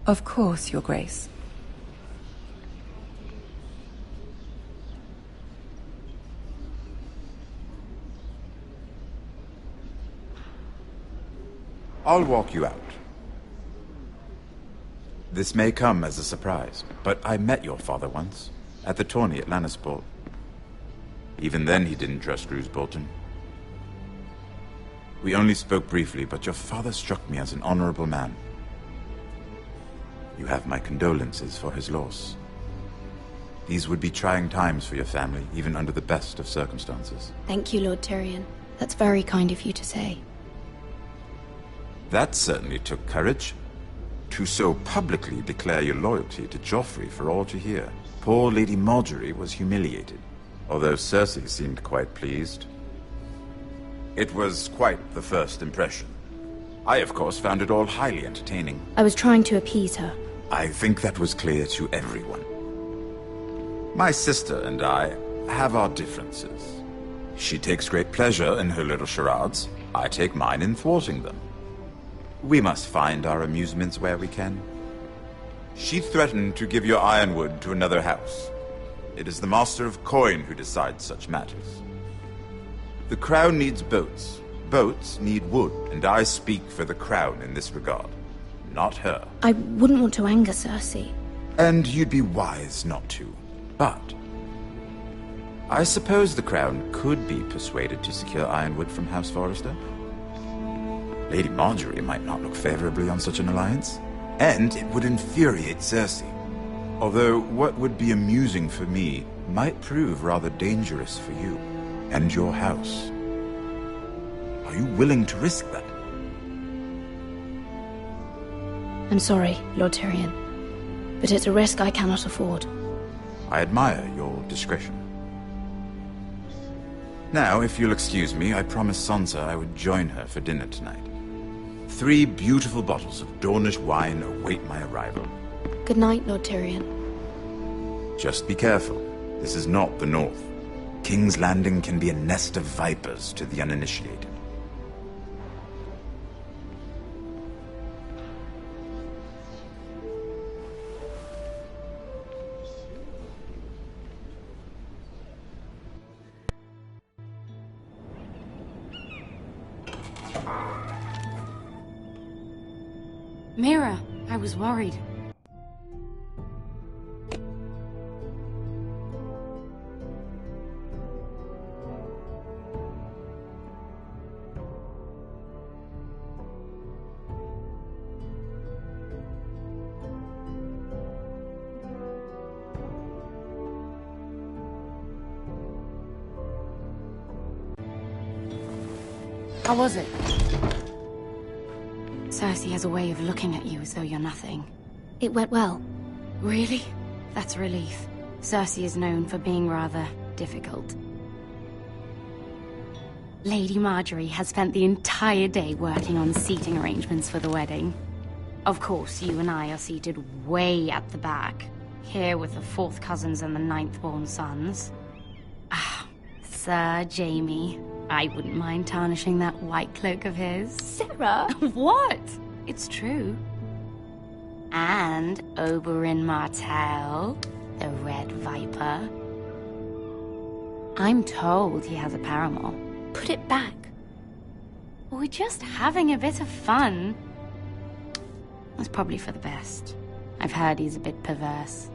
Of course, Your Grace. I'll walk you out. This may come as a surprise, but I met your father once, at the tourney at Lannisport. Even then he didn't trust Roose Bolton. We only spoke briefly, but your father struck me as an honorable man. You have my condolences for his loss. These would be trying times for your family, even under the best of circumstances. Thank you, Lord Tyrion. That's very kind of you to say. That certainly took courage. To so publicly declare your loyalty to Joffrey for all to hear. Poor Lady Marjorie was humiliated, although Cersei seemed quite pleased. It was quite the first impression. I, of course, found it all highly entertaining. I was trying to appease her. I think that was clear to everyone. My sister and I have our differences. She takes great pleasure in her little charades. I take mine in thwarting them. We must find our amusements where we can. She threatened to give your ironwood to another house. It is the Master of Coin who decides such matters. The Crown needs boats. Boats need wood, and I speak for the Crown in this regard, not her. I wouldn't want to anger Cersei. And you'd be wise not to. But I suppose the Crown could be persuaded to secure ironwood from House Forrester. Lady Marjorie might not look favorably on such an alliance, and it would infuriate Cersei. Although what would be amusing for me might prove rather dangerous for you and your house. Are you willing to risk that? I'm sorry, Lord Tyrion. but it's a risk I cannot afford. I admire your discretion. Now, if you'll excuse me, I promised Sansa I would join her for dinner tonight. 3 beautiful bottles of Dornish wine await my arrival. Good night, Lord Tyrion. Just be careful. This is not the North. King's Landing can be a nest of vipers to the uninitiated. Mira, I was worried. How was it? Cersei has a way of looking at you as though you're nothing. It went well. Really? That's a relief. Cersei is known for being rather difficult. Lady Marjorie has spent the entire day working on seating arrangements for the wedding. Of course, you and I are seated way at the back, here with the 4th cousins and the 9th-born sons. Ah, Sir Jaime. I wouldn't mind tarnishing that white cloak of his. Sarah! What? It's true. And Oberyn Martell, the Red Viper. I'm told he has a paramour. Put it back. We're just having a bit of fun. That's probably for the best. I've heard he's a bit perverse.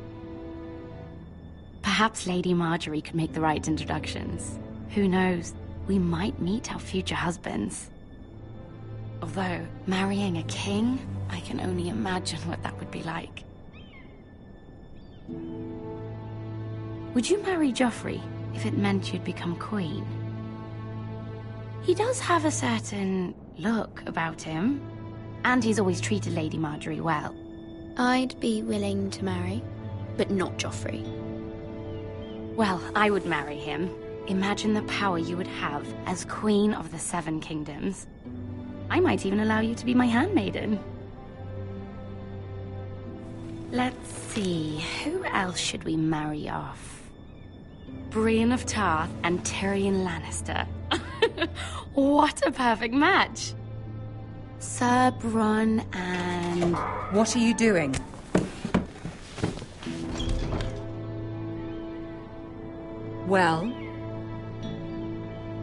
Perhaps Lady Marjorie could make the right introductions. Who knows? We might meet our future husbands. Although, marrying a king, I can only imagine what that would be like. Would you marry Joffrey if it meant you'd become queen? He does have a certain look about him, and he's always treated Lady Marjorie well. I'd be willing to marry, but not Joffrey. Well, I would marry him. Imagine the power you would have as Queen of the 7 Kingdoms. I might even allow you to be my handmaiden. Let's see, who else should we marry off? Brienne of Tarth and Tyrion Lannister. What a perfect match! Sir Bronn and... What are you doing? Well?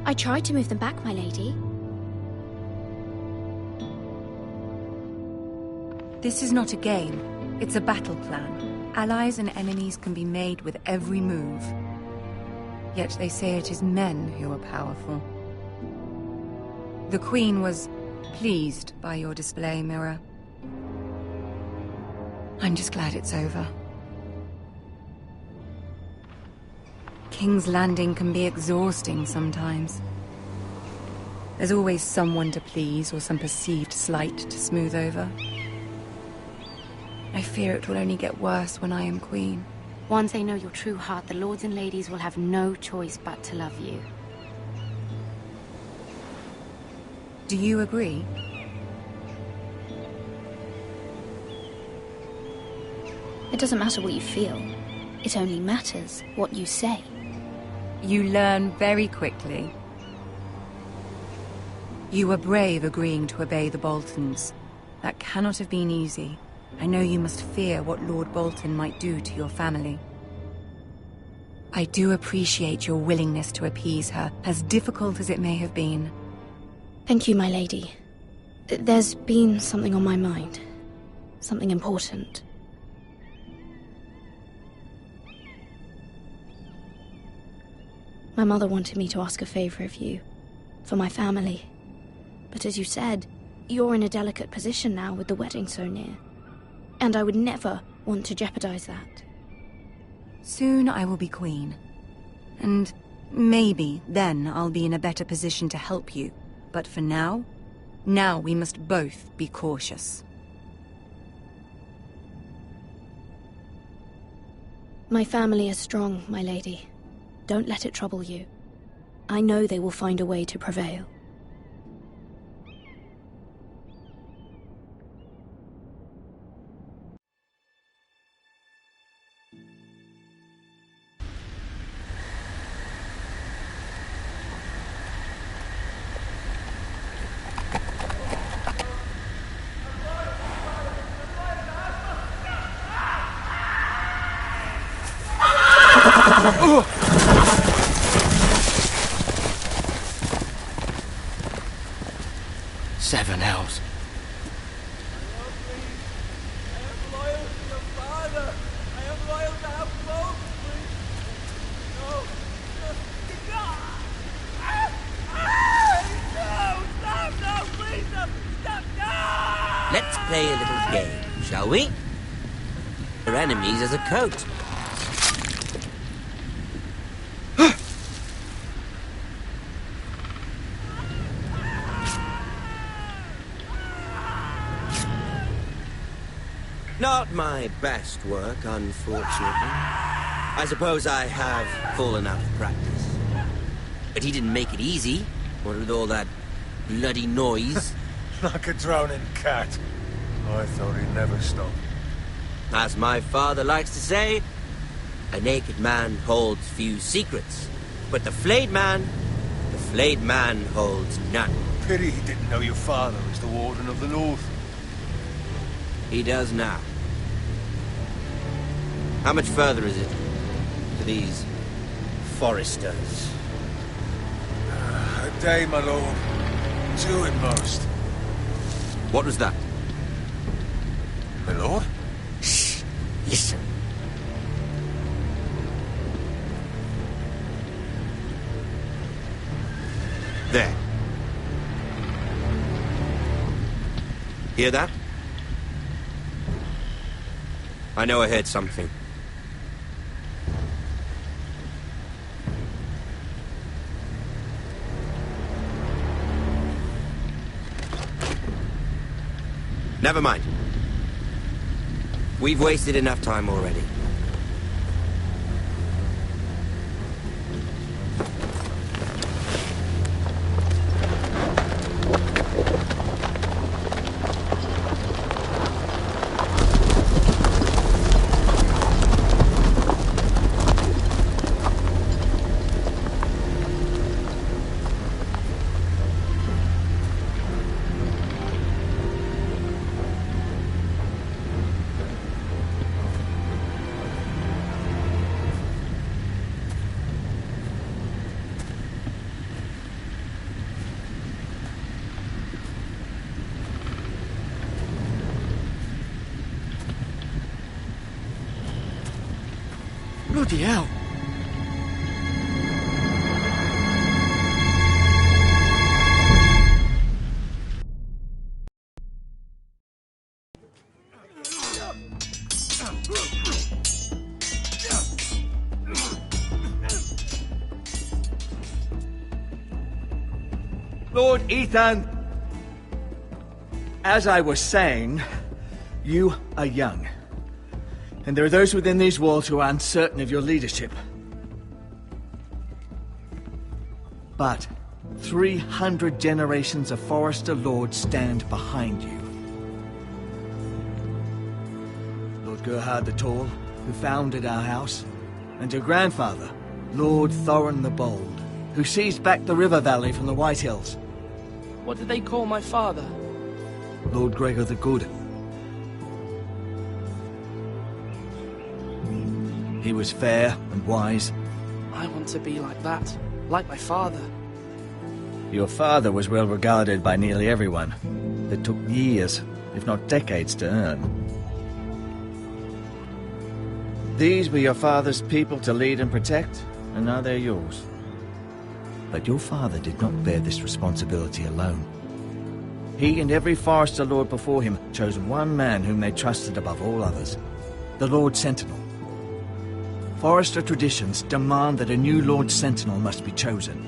I tried to move them back, my lady. This is not a game. It's a battle plan. Allies and enemies can be made with every move. Yet they say it is men who are powerful. The Queen was pleased by your display, Mira. I'm just glad it's over. King's Landing can be exhausting sometimes. There's always someone to please or some perceived slight to smooth over. I fear it will only get worse when I am queen. Once they know your true heart, the lords and ladies will have no choice but to love you. Do you agree? It doesn't matter what you feel. It only matters what you say. You learn very quickly. You were brave agreeing to obey the Boltons. That cannot have been easy. I know you must fear what Lord Bolton might do to your family. I do appreciate your willingness to appease her, as difficult as it may have been. Thank you, my lady. There's been something on my mind. Something important. My mother wanted me to ask a favor of you. For my family. But as you said, you're in a delicate position now with the wedding so near. And I would never want to jeopardize that. Soon I will be queen. And maybe then I'll be in a better position to help you. But for now we must both be cautious. My family is strong, my lady. Don't let it trouble you. I know they will find a way to prevail. Seven hells. Let's play a little game, shall we? Your enemies as a coat. Not my best work, unfortunately. I suppose I have fallen out of practice. But he didn't make it easy, what with all that bloody noise. Like a drowning cat. I thought he'd never stop. As my father likes to say, a naked man holds few secrets. But the flayed man holds none. Pity he didn't know your father was the Warden of the North. He does now. How much further is it to these foresters? A day, my lord. Two at most. What was that? My lord? Shh! Listen. There. Hear that? I know I heard something. Never mind. We've wasted enough time already. Bloody hell. Lord Ethan, as I was saying, you are young. And there are those within these walls who are uncertain of your leadership. But 300 generations of Forester Lords stand behind you. Lord Gerhard the Tall, who founded our house, and your grandfather, Lord Thorin the Bold, who seized back the river valley from the White Hills. What did they call my father? Lord Gregor the Good. He was fair and wise. I want to be like that, like my father. Your father was well regarded by nearly everyone. It took years, if not decades, to earn. These were your father's people to lead and protect, and now they're yours. But your father did not bear this responsibility alone. He and every Forester Lord before him chose one man whom they trusted above all others, the Lord Sentinel. Forester traditions demand that a new Lord Sentinel must be chosen.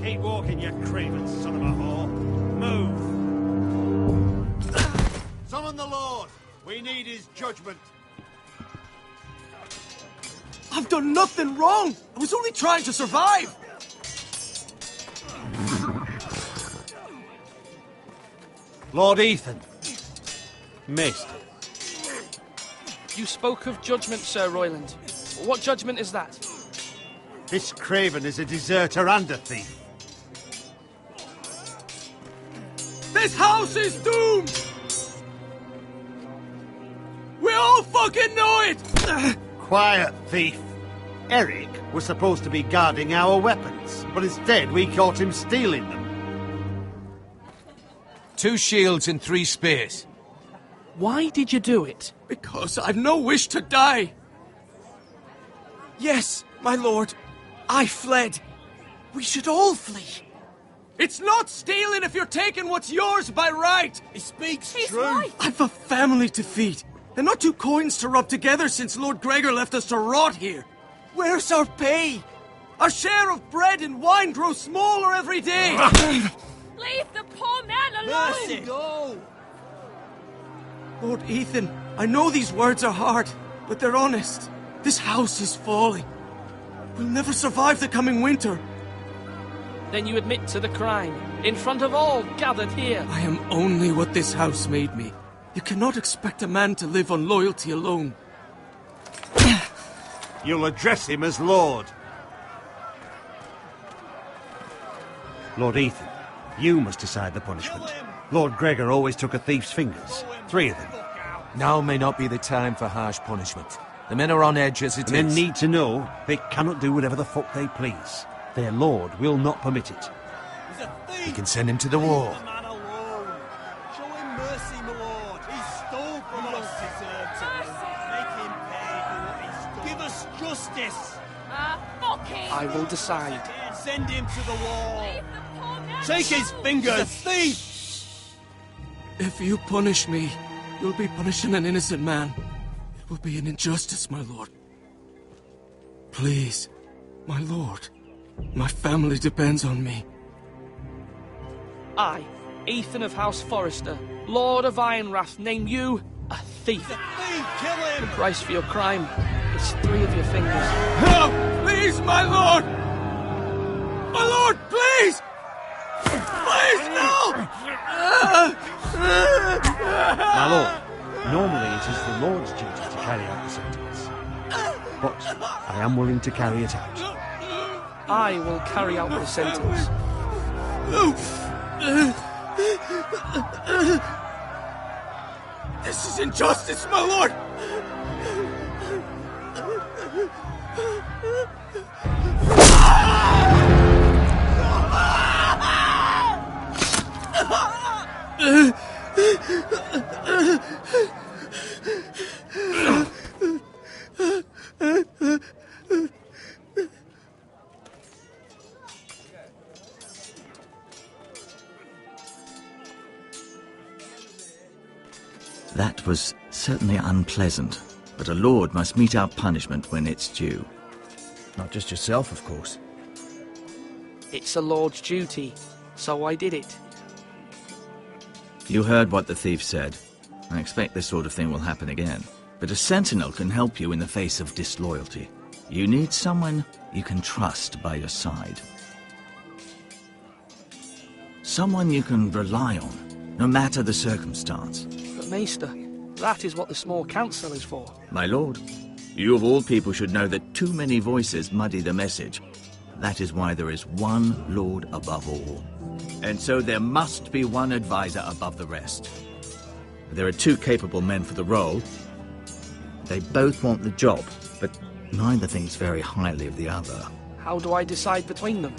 Keep walking, you craven son of a whore. Move! Summon the Lord. We need his judgment. I've done nothing wrong. I was only trying to survive. Lord Ethan. Missed. You spoke of judgment, Sir Royland. What judgment is that? This craven is a deserter and a thief. This house is doomed! We all fucking know it! Quiet, thief. Eric was supposed to be guarding our weapons, but instead we caught him stealing them. 2 shields and 3 spears. Why did you do it? Because I've no wish to die. Yes, my lord. I fled. We should all flee. It's not stealing if you're taking what's yours by right. He speaks true. Right. I've a family to feed. And not 2 coins to rub together since Lord Gregor left us to rot here. Where's our pay? Our share of bread and wine grows smaller every day. Leave the poor man alone! Mercy, no! Lord Ethan, I know these words are hard, but they're honest. This house is falling. We'll never survive the coming winter. Then you admit to the crime, in front of all gathered here. I am only what this house made me. You cannot expect a man to live on loyalty alone. You'll address him as Lord. Lord Ethan, you must decide the punishment. Lord Gregor always took a thief's fingers. 3 of them. Now may not be the time for harsh punishment. The men are on edge as it is. Men need to know they cannot do whatever the fuck they please. Their lord will not permit it. We can send him to the wall. Show him mercy, my lord. He stole from us. Make him pay for what he stole. Give us justice. Fuck him! I will decide. Send him to the wall. Take his fingers. Thief! If you punish me, you'll be punishing an innocent man. It will be an injustice, my lord. Please, my lord. My family depends on me. I, Ethan of House Forrester, Lord of Ironwrath, name you a thief. Kill him! The price for your crime is 3 of your fingers. Help! Please, my lord! My lord, please! Please, no! My lord, normally it is the Lord's duty to carry out the sentence. But I am willing to carry it out. I will carry out the sentence. This is injustice, my lord! That was certainly unpleasant, but a lord must mete out punishment when it's due. Not just yourself, of course. It's a lord's duty, so I did it. You heard what the thief said. I expect this sort of thing will happen again. But a sentinel can help you in the face of disloyalty. You need someone you can trust by your side. Someone you can rely on, no matter the circumstance. But Maester, that is what the small council is for. My lord, you of all people should know that too many voices muddy the message. That is why there is one lord above all. And so there must be one advisor above the rest. There are 2 capable men for the role. They both want the job, but neither thinks very highly of the other. How do I decide between them?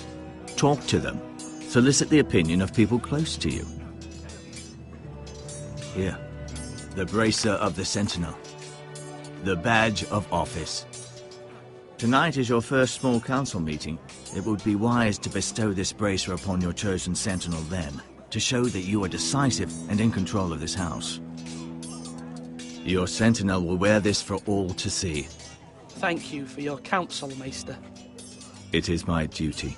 Talk to them. Solicit the opinion of people close to you. Here, the bracer of the Sentinel. The badge of office. Tonight is your first small council meeting. It would be wise to bestow this bracer upon your chosen sentinel then, to show that you are decisive and in control of this house. Your sentinel will wear this for all to see. Thank you for your counsel, Maester. It is my duty.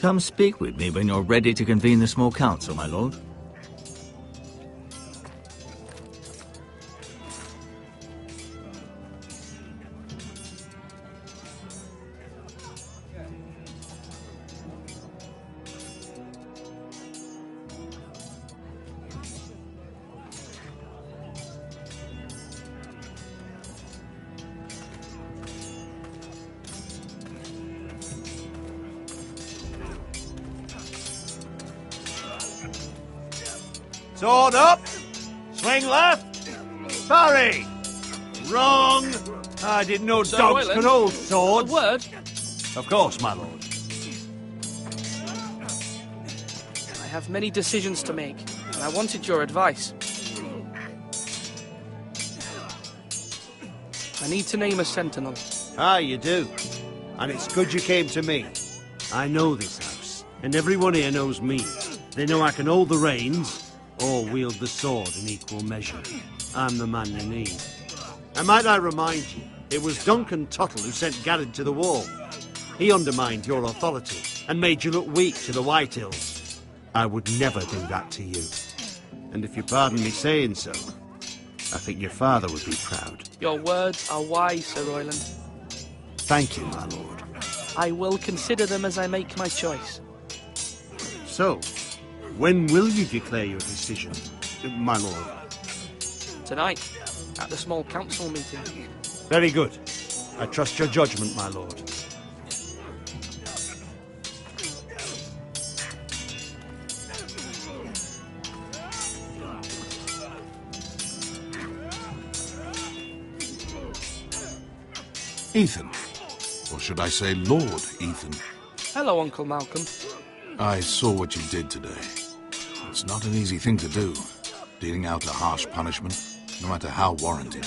Come speak with me when you're ready to convene the small council, my lord. Sword up! Swing left! Parry! Wrong! I didn't know Sir dogs Royland, could hold swords. A word? Of course, my lord. I have many decisions to make, and I wanted your advice. I need to name a sentinel. Ah, you do. And it's good you came to me. I know this house, and everyone here knows me. They know I can hold the reins, or wield the sword in equal measure. I'm the man you need. And might I remind you, it was Duncan Tuttle who sent Garrett to the wall. He undermined your authority, and made you look weak to the White Hills. I would never do that to you. And if you pardon me saying so, I think your father would be proud. Your words are wise, Sir Royland. Thank you, my lord. I will consider them as I make my choice. So, when will you declare your decision, my lord? Tonight, at the small council meeting. Very good. I trust your judgment, my lord. Ethan. Or should I say Lord Ethan? Hello, Uncle Malcolm. I saw what you did today. It's not an easy thing to do, dealing out a harsh punishment, no matter how warranted.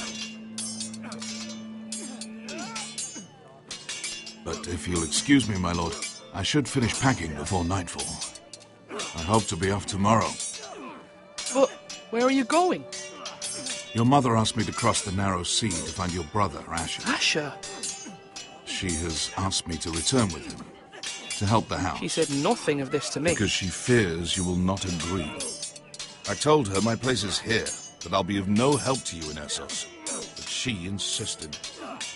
But if you'll excuse me, my lord, I should finish packing before nightfall. I hope to be off tomorrow. But where are you going? Your mother asked me to cross the narrow sea to find your brother, Asher. Asher? She has asked me to return with him, to help the house. She said nothing of this to me. Because she fears you will not agree. I told her my place is here, that I'll be of no help to you in Essos. But she insisted.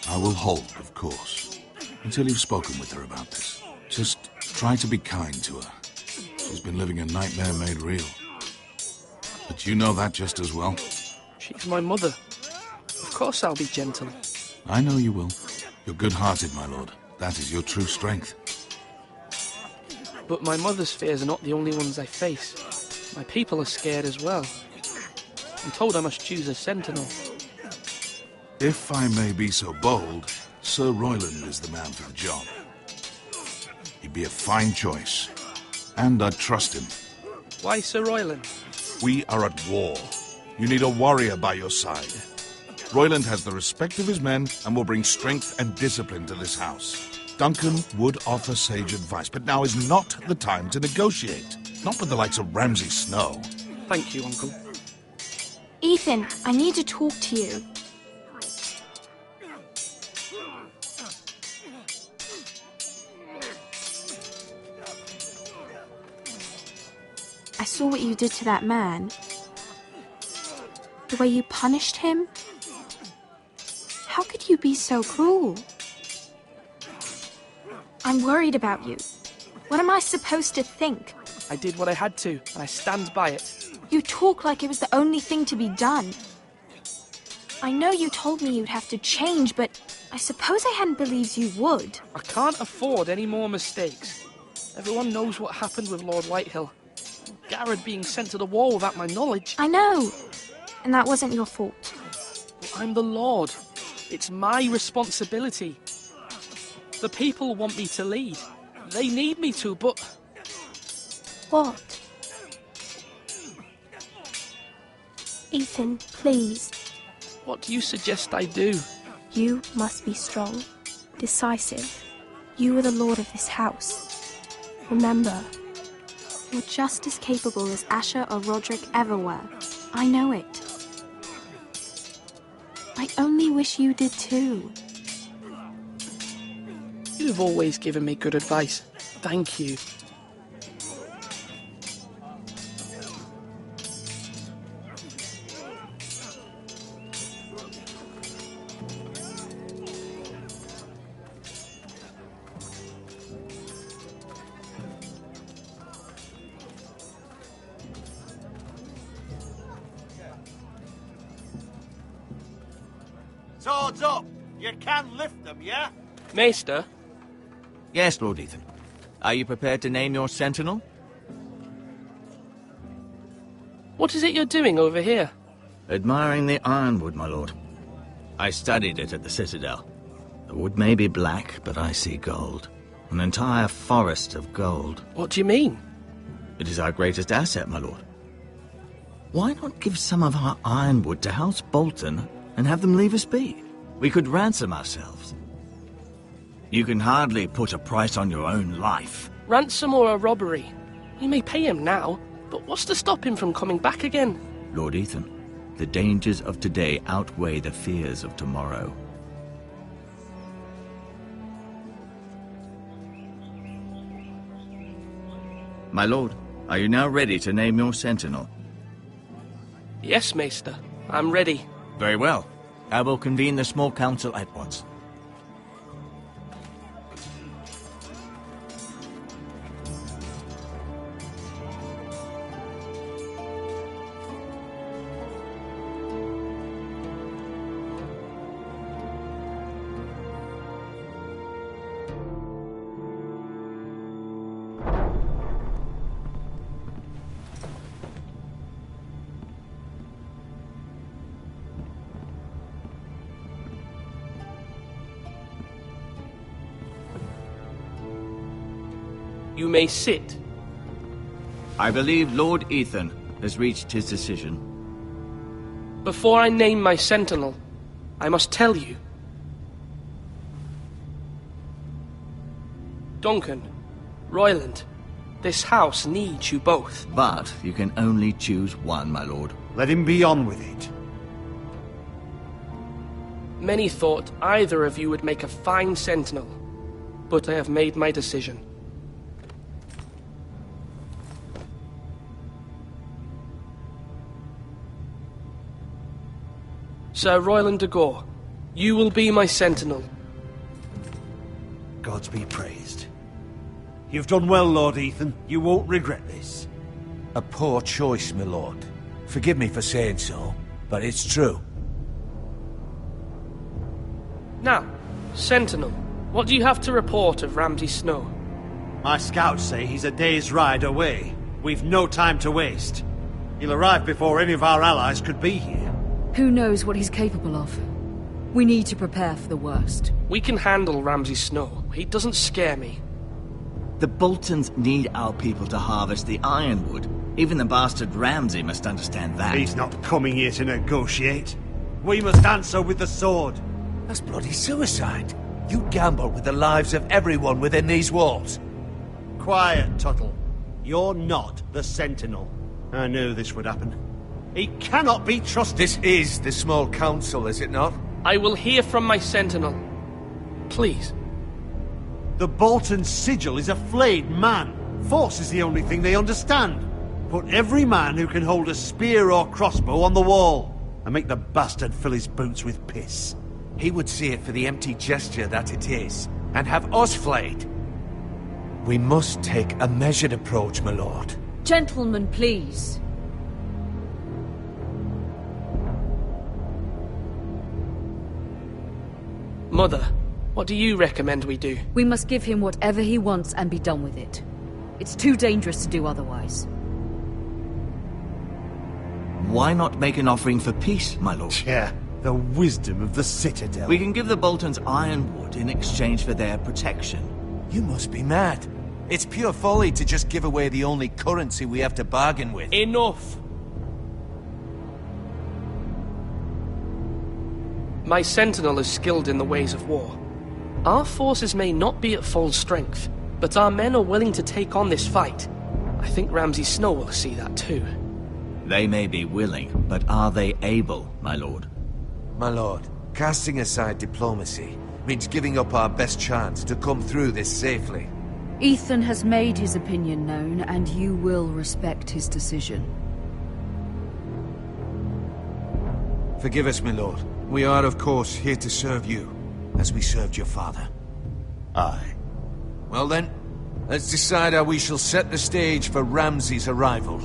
I will hold, of course, until you've spoken with her about this. Just try to be kind to her. She's been living a nightmare made real. But you know that just as well. She's my mother. Of course I'll be gentle. I know you will. You're good-hearted, my lord. That is your true strength. But my mother's fears are not the only ones I face. My people are scared as well. I'm told I must choose a sentinel. If I may be so bold, Sir Royland is the man for the job. He'd be a fine choice. And I'd trust him. Why Sir Royland? We are at war. You need a warrior by your side. Royland has the respect of his men and will bring strength and discipline to this house. Duncan would offer sage advice, but now is not the time to negotiate. Not with the likes of Ramsay Snow. Thank you, Uncle. Ethan, I need to talk to you. I saw what you did to that man. The way you punished him. How could you be so cruel? I'm worried about you. What am I supposed to think? I did what I had to, and I stand by it. You talk like it was the only thing to be done. I know you told me you'd have to change, but I suppose I hadn't believed you would. I can't afford any more mistakes. Everyone knows what happened with Lord Whitehill. Garrett being sent to the wall without my knowledge. I know. And that wasn't your fault. But I'm the Lord. It's my responsibility. The people want me to lead. They need me to, but... What? Ethan, please. What do you suggest I do? You must be strong, decisive. You are the lord of this house. Remember, you're just as capable as Asher or Roderick ever were. I know it. I only wish you did too. You've always given me good advice. Thank you. Swords up! You can lift them, yeah? Maester? Yes, Lord Ethan. Are you prepared to name your sentinel? What is it you're doing over here? Admiring the ironwood, my lord. I studied it at the Citadel. The wood may be black, but I see gold. An entire forest of gold. What do you mean? It is our greatest asset, my lord. Why not give some of our ironwood to House Bolton and have them leave us be? We could ransom ourselves. You can hardly put a price on your own life. Ransom or a robbery? We may pay him now, but what's to stop him from coming back again? Lord Ethan, the dangers of today outweigh the fears of tomorrow. My lord, are you now ready to name your sentinel? Yes, Maester. I'm ready. Very well. I will convene the small council at once. You may sit. I believe Lord Ethan has reached his decision. Before I name my sentinel, I must tell you. Duncan, Royland, this house needs you both. But you can only choose one, my lord. Let him be on with it. Many thought either of you would make a fine sentinel, but I have made my decision. Sir Royland de Gore, you will be my sentinel. Gods be praised. You've done well, Lord Ethan. You won't regret this. A poor choice, my lord. Forgive me for saying so, but it's true. Now, sentinel, what do you have to report of Ramsay Snow? My scouts say he's a day's ride away. We've no time to waste. He'll arrive before any of our allies could be here. Who knows what he's capable of? We need to prepare for the worst. We can handle Ramsay Snow. He doesn't scare me. The Boltons need our people to harvest the ironwood. Even the bastard Ramsay must understand that. He's not coming here to negotiate. We must answer with the sword. That's bloody suicide. You gamble with the lives of everyone within these walls. Quiet, Tuttle. You're not the Sentinel. I knew this would happen. He cannot be trusted. This is the small council, is it not? I will hear from my sentinel. Please. The Bolton sigil is a flayed man. Force is the only thing they understand. Put every man who can hold a spear or crossbow on the wall, and make the bastard fill his boots with piss. He would see it for the empty gesture that it is, and have us flayed. We must take a measured approach, my lord. Gentlemen, please. Mother, what do you recommend we do? We must give him whatever he wants and be done with it. It's too dangerous to do otherwise. Why not make an offering for peace, my lord? Yeah, the wisdom of the Citadel. We can give the Boltons ironwood in exchange for their protection. You must be mad. It's pure folly to just give away the only currency we have to bargain with. Enough! My sentinel is skilled in the ways of war. Our forces may not be at full strength, but our men are willing to take on this fight. I think Ramsay Snow will see that too. They may be willing, but are they able, my lord? My lord, casting aside diplomacy means giving up our best chance to come through this safely. Ethan has made his opinion known, and you will respect his decision. Forgive us, my lord. We are, of course, here to serve you, as we served your father. Aye. Well then, let's decide how we shall set the stage for Ramsay's arrival.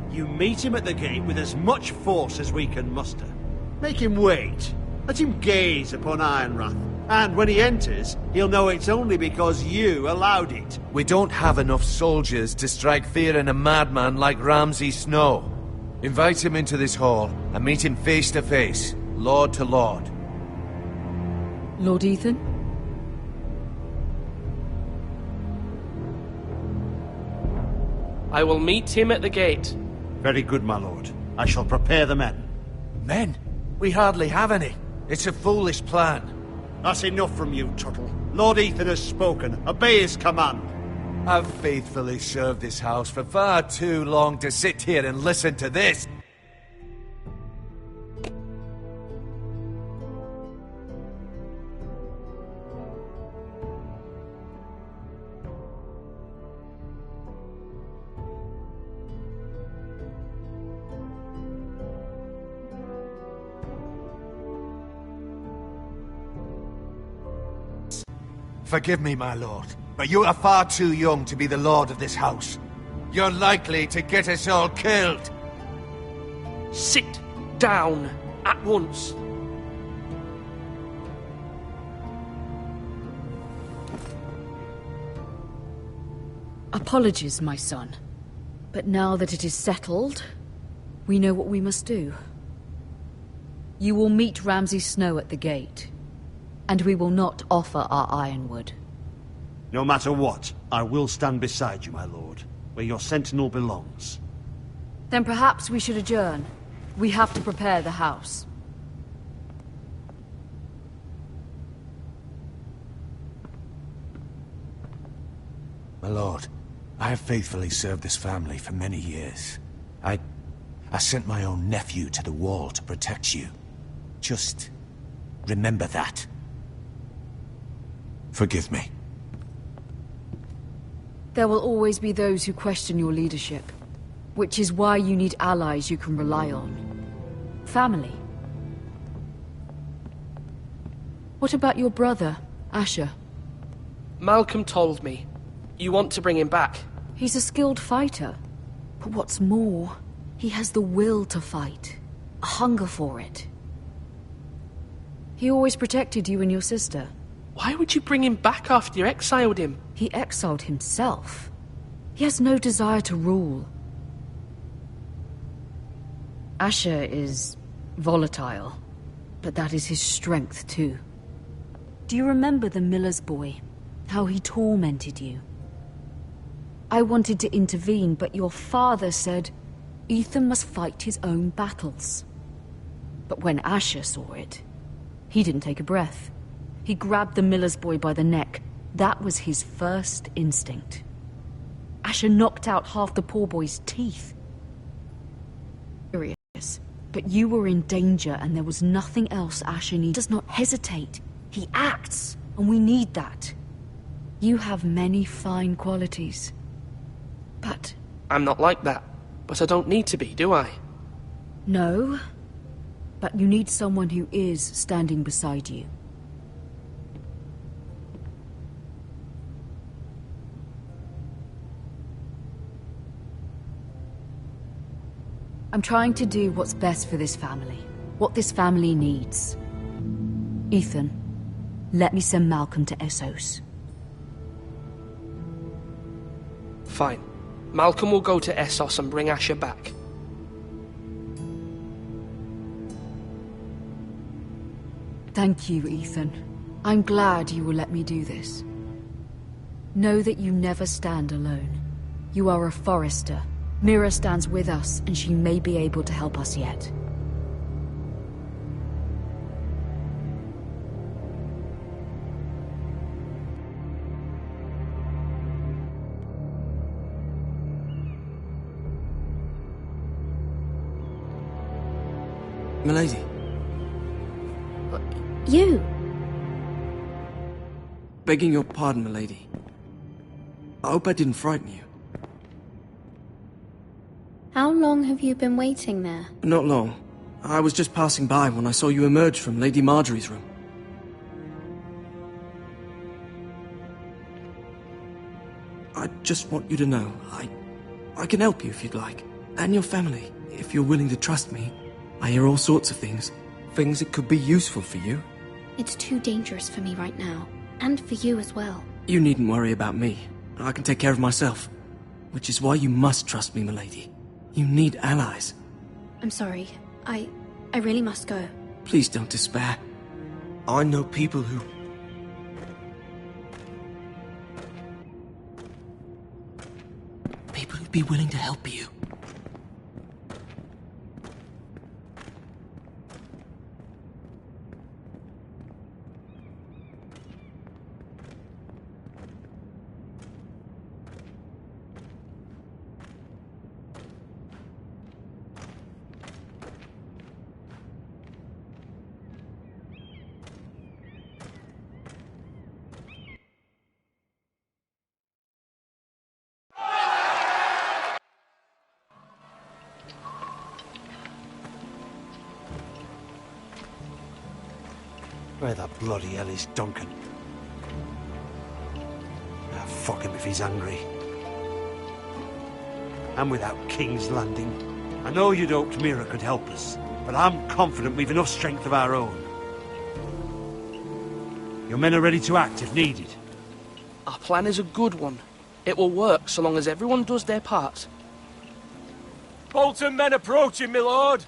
You meet him at the gate with as much force as we can muster. Make him wait. Let him gaze upon Ironrath. And when he enters, he'll know it's only because you allowed it. We don't have enough soldiers to strike fear in a madman like Ramsay Snow. Invite him into this hall and meet him face to face, lord to lord. Lord Ethan? I will meet him at the gate. Very good, my lord. I shall prepare the men. Men? We hardly have any. It's a foolish plan. That's enough from you, Tuttle. Lord Ethan has spoken. Obey his command. I've faithfully served this house for far too long to sit here and listen to this. Forgive me, my lord, but you are far too young to be the lord of this house. You're likely to get us all killed. Sit down at once. Apologies, my son. But now that it is settled, we know what we must do. You will meet Ramsay Snow at the gate, and we will not offer our ironwood. No matter what, I will stand beside you, my lord, where your sentinel belongs. Then perhaps we should adjourn. We have to prepare the house. My lord, I have faithfully served this family for many years. I sent my own nephew to the wall to protect you. Just remember that. Forgive me. There will always be those who question your leadership, which is why you need allies you can rely on. Family. What about your brother, Asher? Malcolm told me. You want to bring him back? He's a skilled fighter. But what's more, he has the will to fight. A hunger for it. He always protected you and your sister. Why would you bring him back after you exiled him? He exiled himself. He has no desire to rule. Asher is volatile, but that is his strength too. Do you remember the miller's boy? How he tormented you? I wanted to intervene, but your father said Ethan must fight his own battles. But when Asher saw it, he didn't take a breath. He grabbed the miller's boy by the neck. That was his first instinct. Asher knocked out half the poor boy's teeth. But you were in danger and there was nothing else Asher needs. He does not hesitate. He acts, and we need that. You have many fine qualities. But... I'm not like that. But I don't need to be, do I? No. But you need someone who is standing beside you. I'm trying to do what's best for this family. What this family needs. Ethan, let me send Malcolm to Essos. Fine. Malcolm will go to Essos and bring Asher back. Thank you, Ethan. I'm glad you will let me do this. Know that you never stand alone. You are a Forrester. Mira stands with us, and she may be able to help us yet. Milady. You? Begging your pardon, milady. I hope I didn't frighten you. How long have you been waiting there? Not long. I was just passing by when I saw you emerge from Lady Marjorie's room. I just want you to know, I can help you if you'd like. And your family, if you're willing to trust me. I hear all sorts of things. Things that could be useful for you. It's too dangerous for me right now. And for you as well. You needn't worry about me. I can take care of myself. Which is why you must trust me, milady. You need allies. I'm sorry. I really must go. Please don't despair. I know people who... People who'd be willing to help you. Where the bloody hell is Duncan? Ah, fuck him if he's angry. And without King's Landing. I know you'd hoped Mira could help us, but I'm confident we've enough strength of our own. Your men are ready to act if needed. Our plan is a good one. It will work so long as everyone does their part. Bolton men approaching, my lord!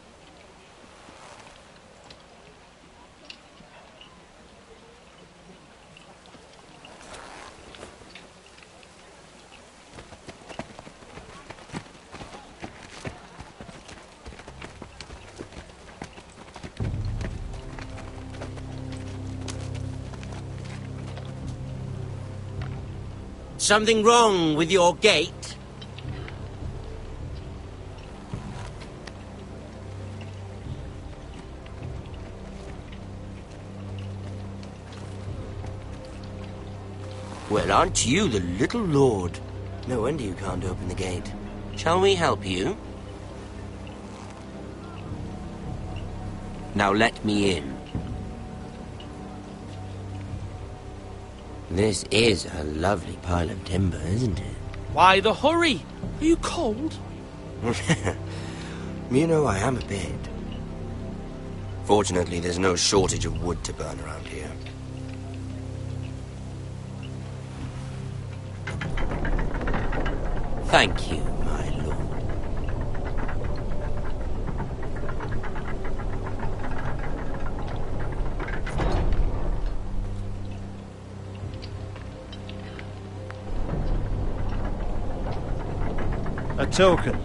Something wrong with your gate? Well, aren't you the little lord? No wonder you can't open the gate. Shall we help you? Now let me in. This is a lovely pile of timber, isn't it? Why the hurry? Are you cold? You know, I am a bit. Fortunately, there's no shortage of wood to burn around here. Thank you, my lord. A token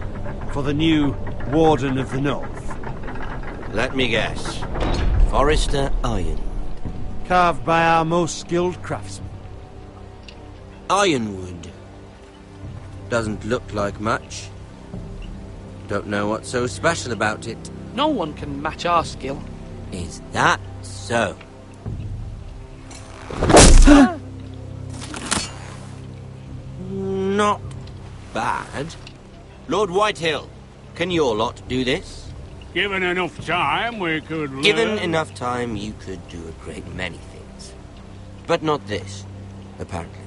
for the new Warden of the North. Let me guess. Forrester Ironwood. Carved by our most skilled craftsmen. Ironwood. Doesn't look like much. Don't know what's so special about it. No one can match our skill. Is that so? Not bad. Lord Whitehill, can your lot do this? Given enough time, we could learn. Given enough time, you could do a great many things. But not this, apparently.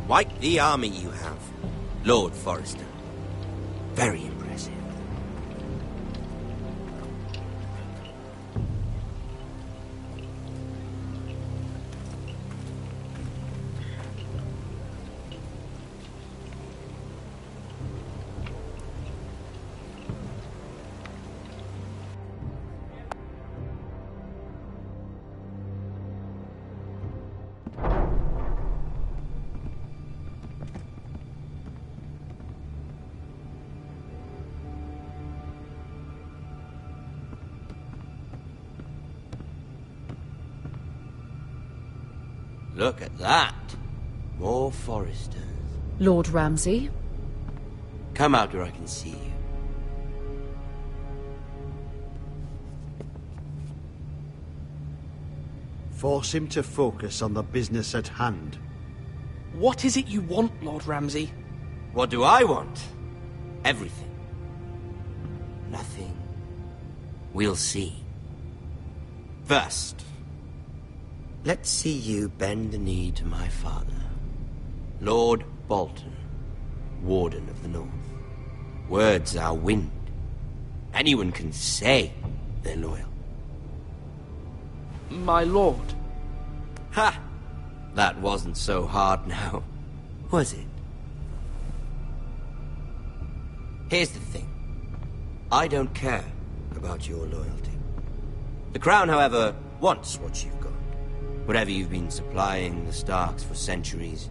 Quite the army you have, Lord Forrester. Very impressive. Look at that. More Forresters. Lord Ramsay? Come out where I can see you. Force him to focus on the business at hand. What is it you want, Lord Ramsay? What do I want? Everything. Nothing. We'll see. First, let's see you bend the knee to my father, Lord Bolton, Warden of the North. Words are wind. Anyone can say they're loyal. My lord. Ha! That wasn't so hard now, was it? Here's the thing. I don't care about your loyalty. The Crown, however, wants what you've got. Whatever you've been supplying the Starks for centuries.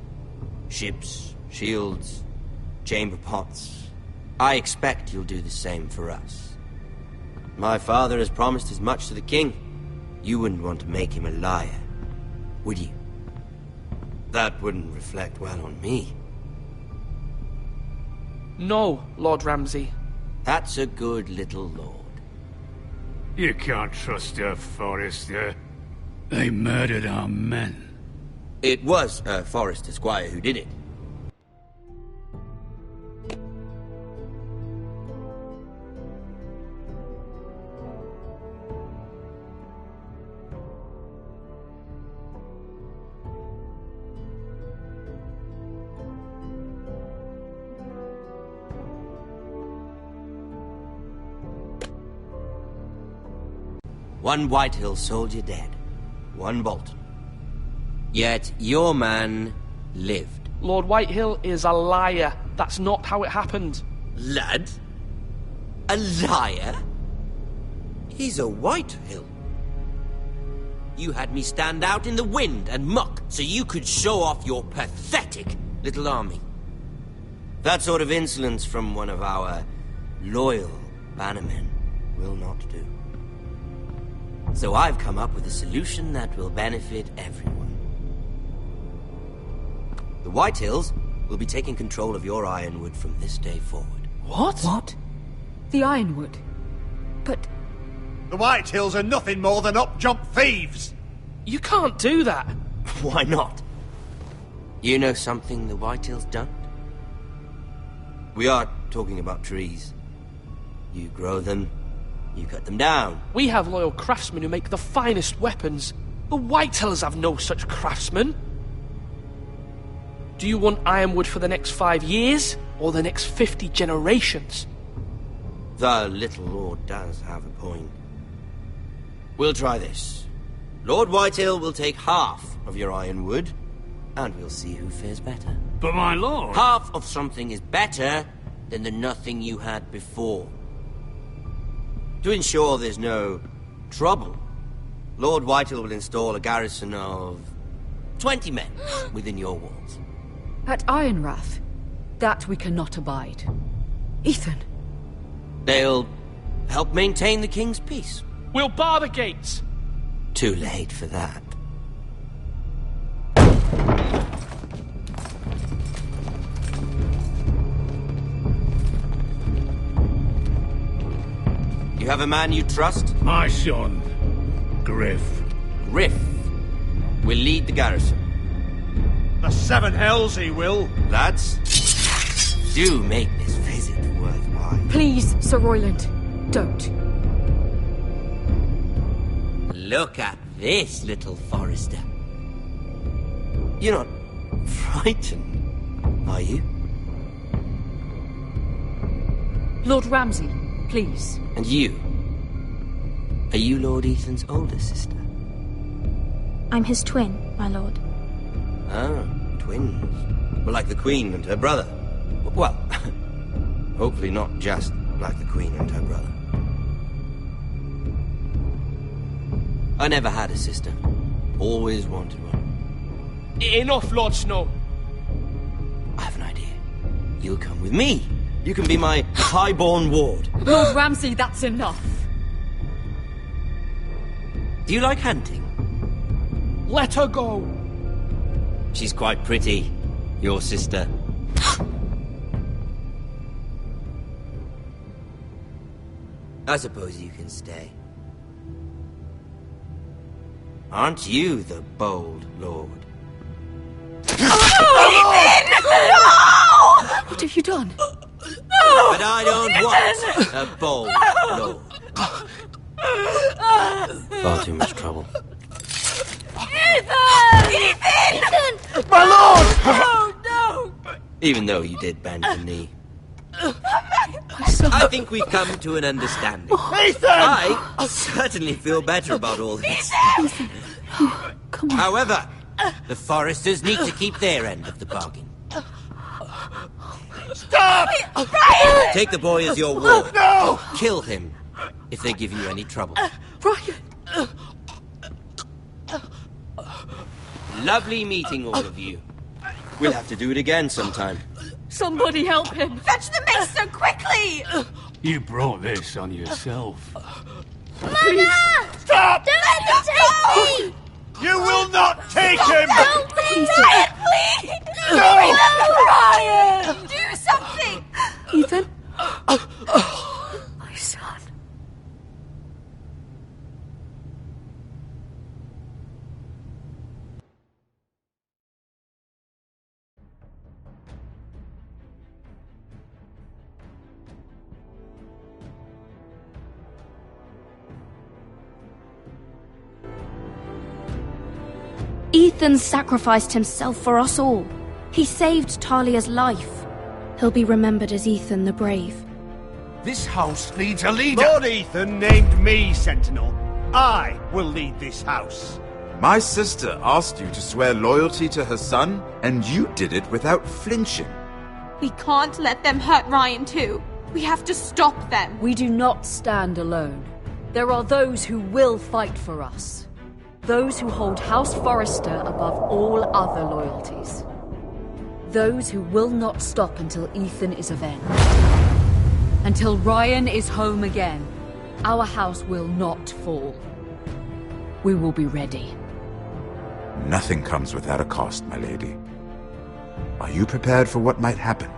Ships, shields, chamber pots. I expect you'll do the same for us. My father has promised as much to the king. You wouldn't want to make him a liar, would you? That wouldn't reflect well on me. No, Lord Ramsay. That's a good little lord. You can't trust her, Forrester. They murdered our men. It was Forrester Squire who did it. One Whitehill soldier dead. One Bolton. Yet your man lived. Lord Whitehill is a liar. That's not how it happened. Lad? A liar? He's a Whitehill. You had me stand out in the wind and muck so you could show off your pathetic little army. That sort of insolence from one of our loyal bannermen will not do. So I've come up with a solution that will benefit everyone. The Whitehills will be taking control of your Ironwood from this day forward. What? What? The Ironwood? But... The Whitehills are nothing more than up-jump thieves! You can't do that! Why not? You know something the Whitehills don't? We are talking about trees. You grow them, you cut them down. We have loyal craftsmen who make the finest weapons. The Whitehills have no such craftsmen. Do you want Ironwood for the next 5 years, or the next 50 generations? The little lord does have a point. We'll try this. Lord Whitehill will take half of your Ironwood, and we'll see who fares better. But my lord... Half of something is better than the nothing you had before. To ensure there's no trouble, Lord Whitehill will install a garrison of 20 men within your walls. At Ironrath? That we cannot abide. Ethan! They'll help maintain the king's peace. We'll bar the gates! Too late for that. You have a man you trust? My son, Griff. Griff will lead the garrison. The seven hells he will. Lads, do make this visit worthwhile. Please, Sir Royland, don't. Look at this, little Forrester. You're not frightened, are you? Lord Ramsay, please. And you? Are you Lord Ethan's older sister? I'm his twin, my lord. Ah, twins. Well, like the Queen and her brother. Well, hopefully not just like the Queen and her brother. I never had a sister. Always wanted one. Enough, Lord Snow. I have an idea. You'll come with me. You can be my highborn ward. Lord Ramsay, that's enough. Do you like hunting? Let her go. She's quite pretty, your sister. I suppose you can stay. Aren't you the bold lord? What have you done? But I don't want a bold lord. Far too much trouble. Ethan! Ethan! My lord! Oh, no! Even though you did bend the knee. I think we've come to an understanding. Ethan! I certainly feel better about all this. Come on. However, the Foresters need to keep their end of the bargain. Stop! Brian! Take the boy as your ward. No! Kill him if they give you any trouble. Brian! Lovely meeting all of you. We'll have to do it again sometime. Somebody help him! Fetch the mace so quickly! You brought this on yourself. Mother! Stop! Don't let him take me! You will not take him! Help me! Brian, please! No! Brian! Do something! Ethan? My son. Ethan sacrificed himself for us all. He saved Talia's life. He'll be remembered as Ethan the Brave. This house needs a leader. Lord Ethan named me Sentinel. I will lead this house. My sister asked you to swear loyalty to her son, and you did it without flinching. We can't let them hurt Ryan too. We have to stop them. We do not stand alone. There are those who will fight for us. Those who hold House Forrester above all other loyalties. Those who will not stop until Ethan is avenged. Until Ryan is home again, our house will not fall. We will be ready. Nothing comes without a cost, my lady. Are you prepared for what might happen?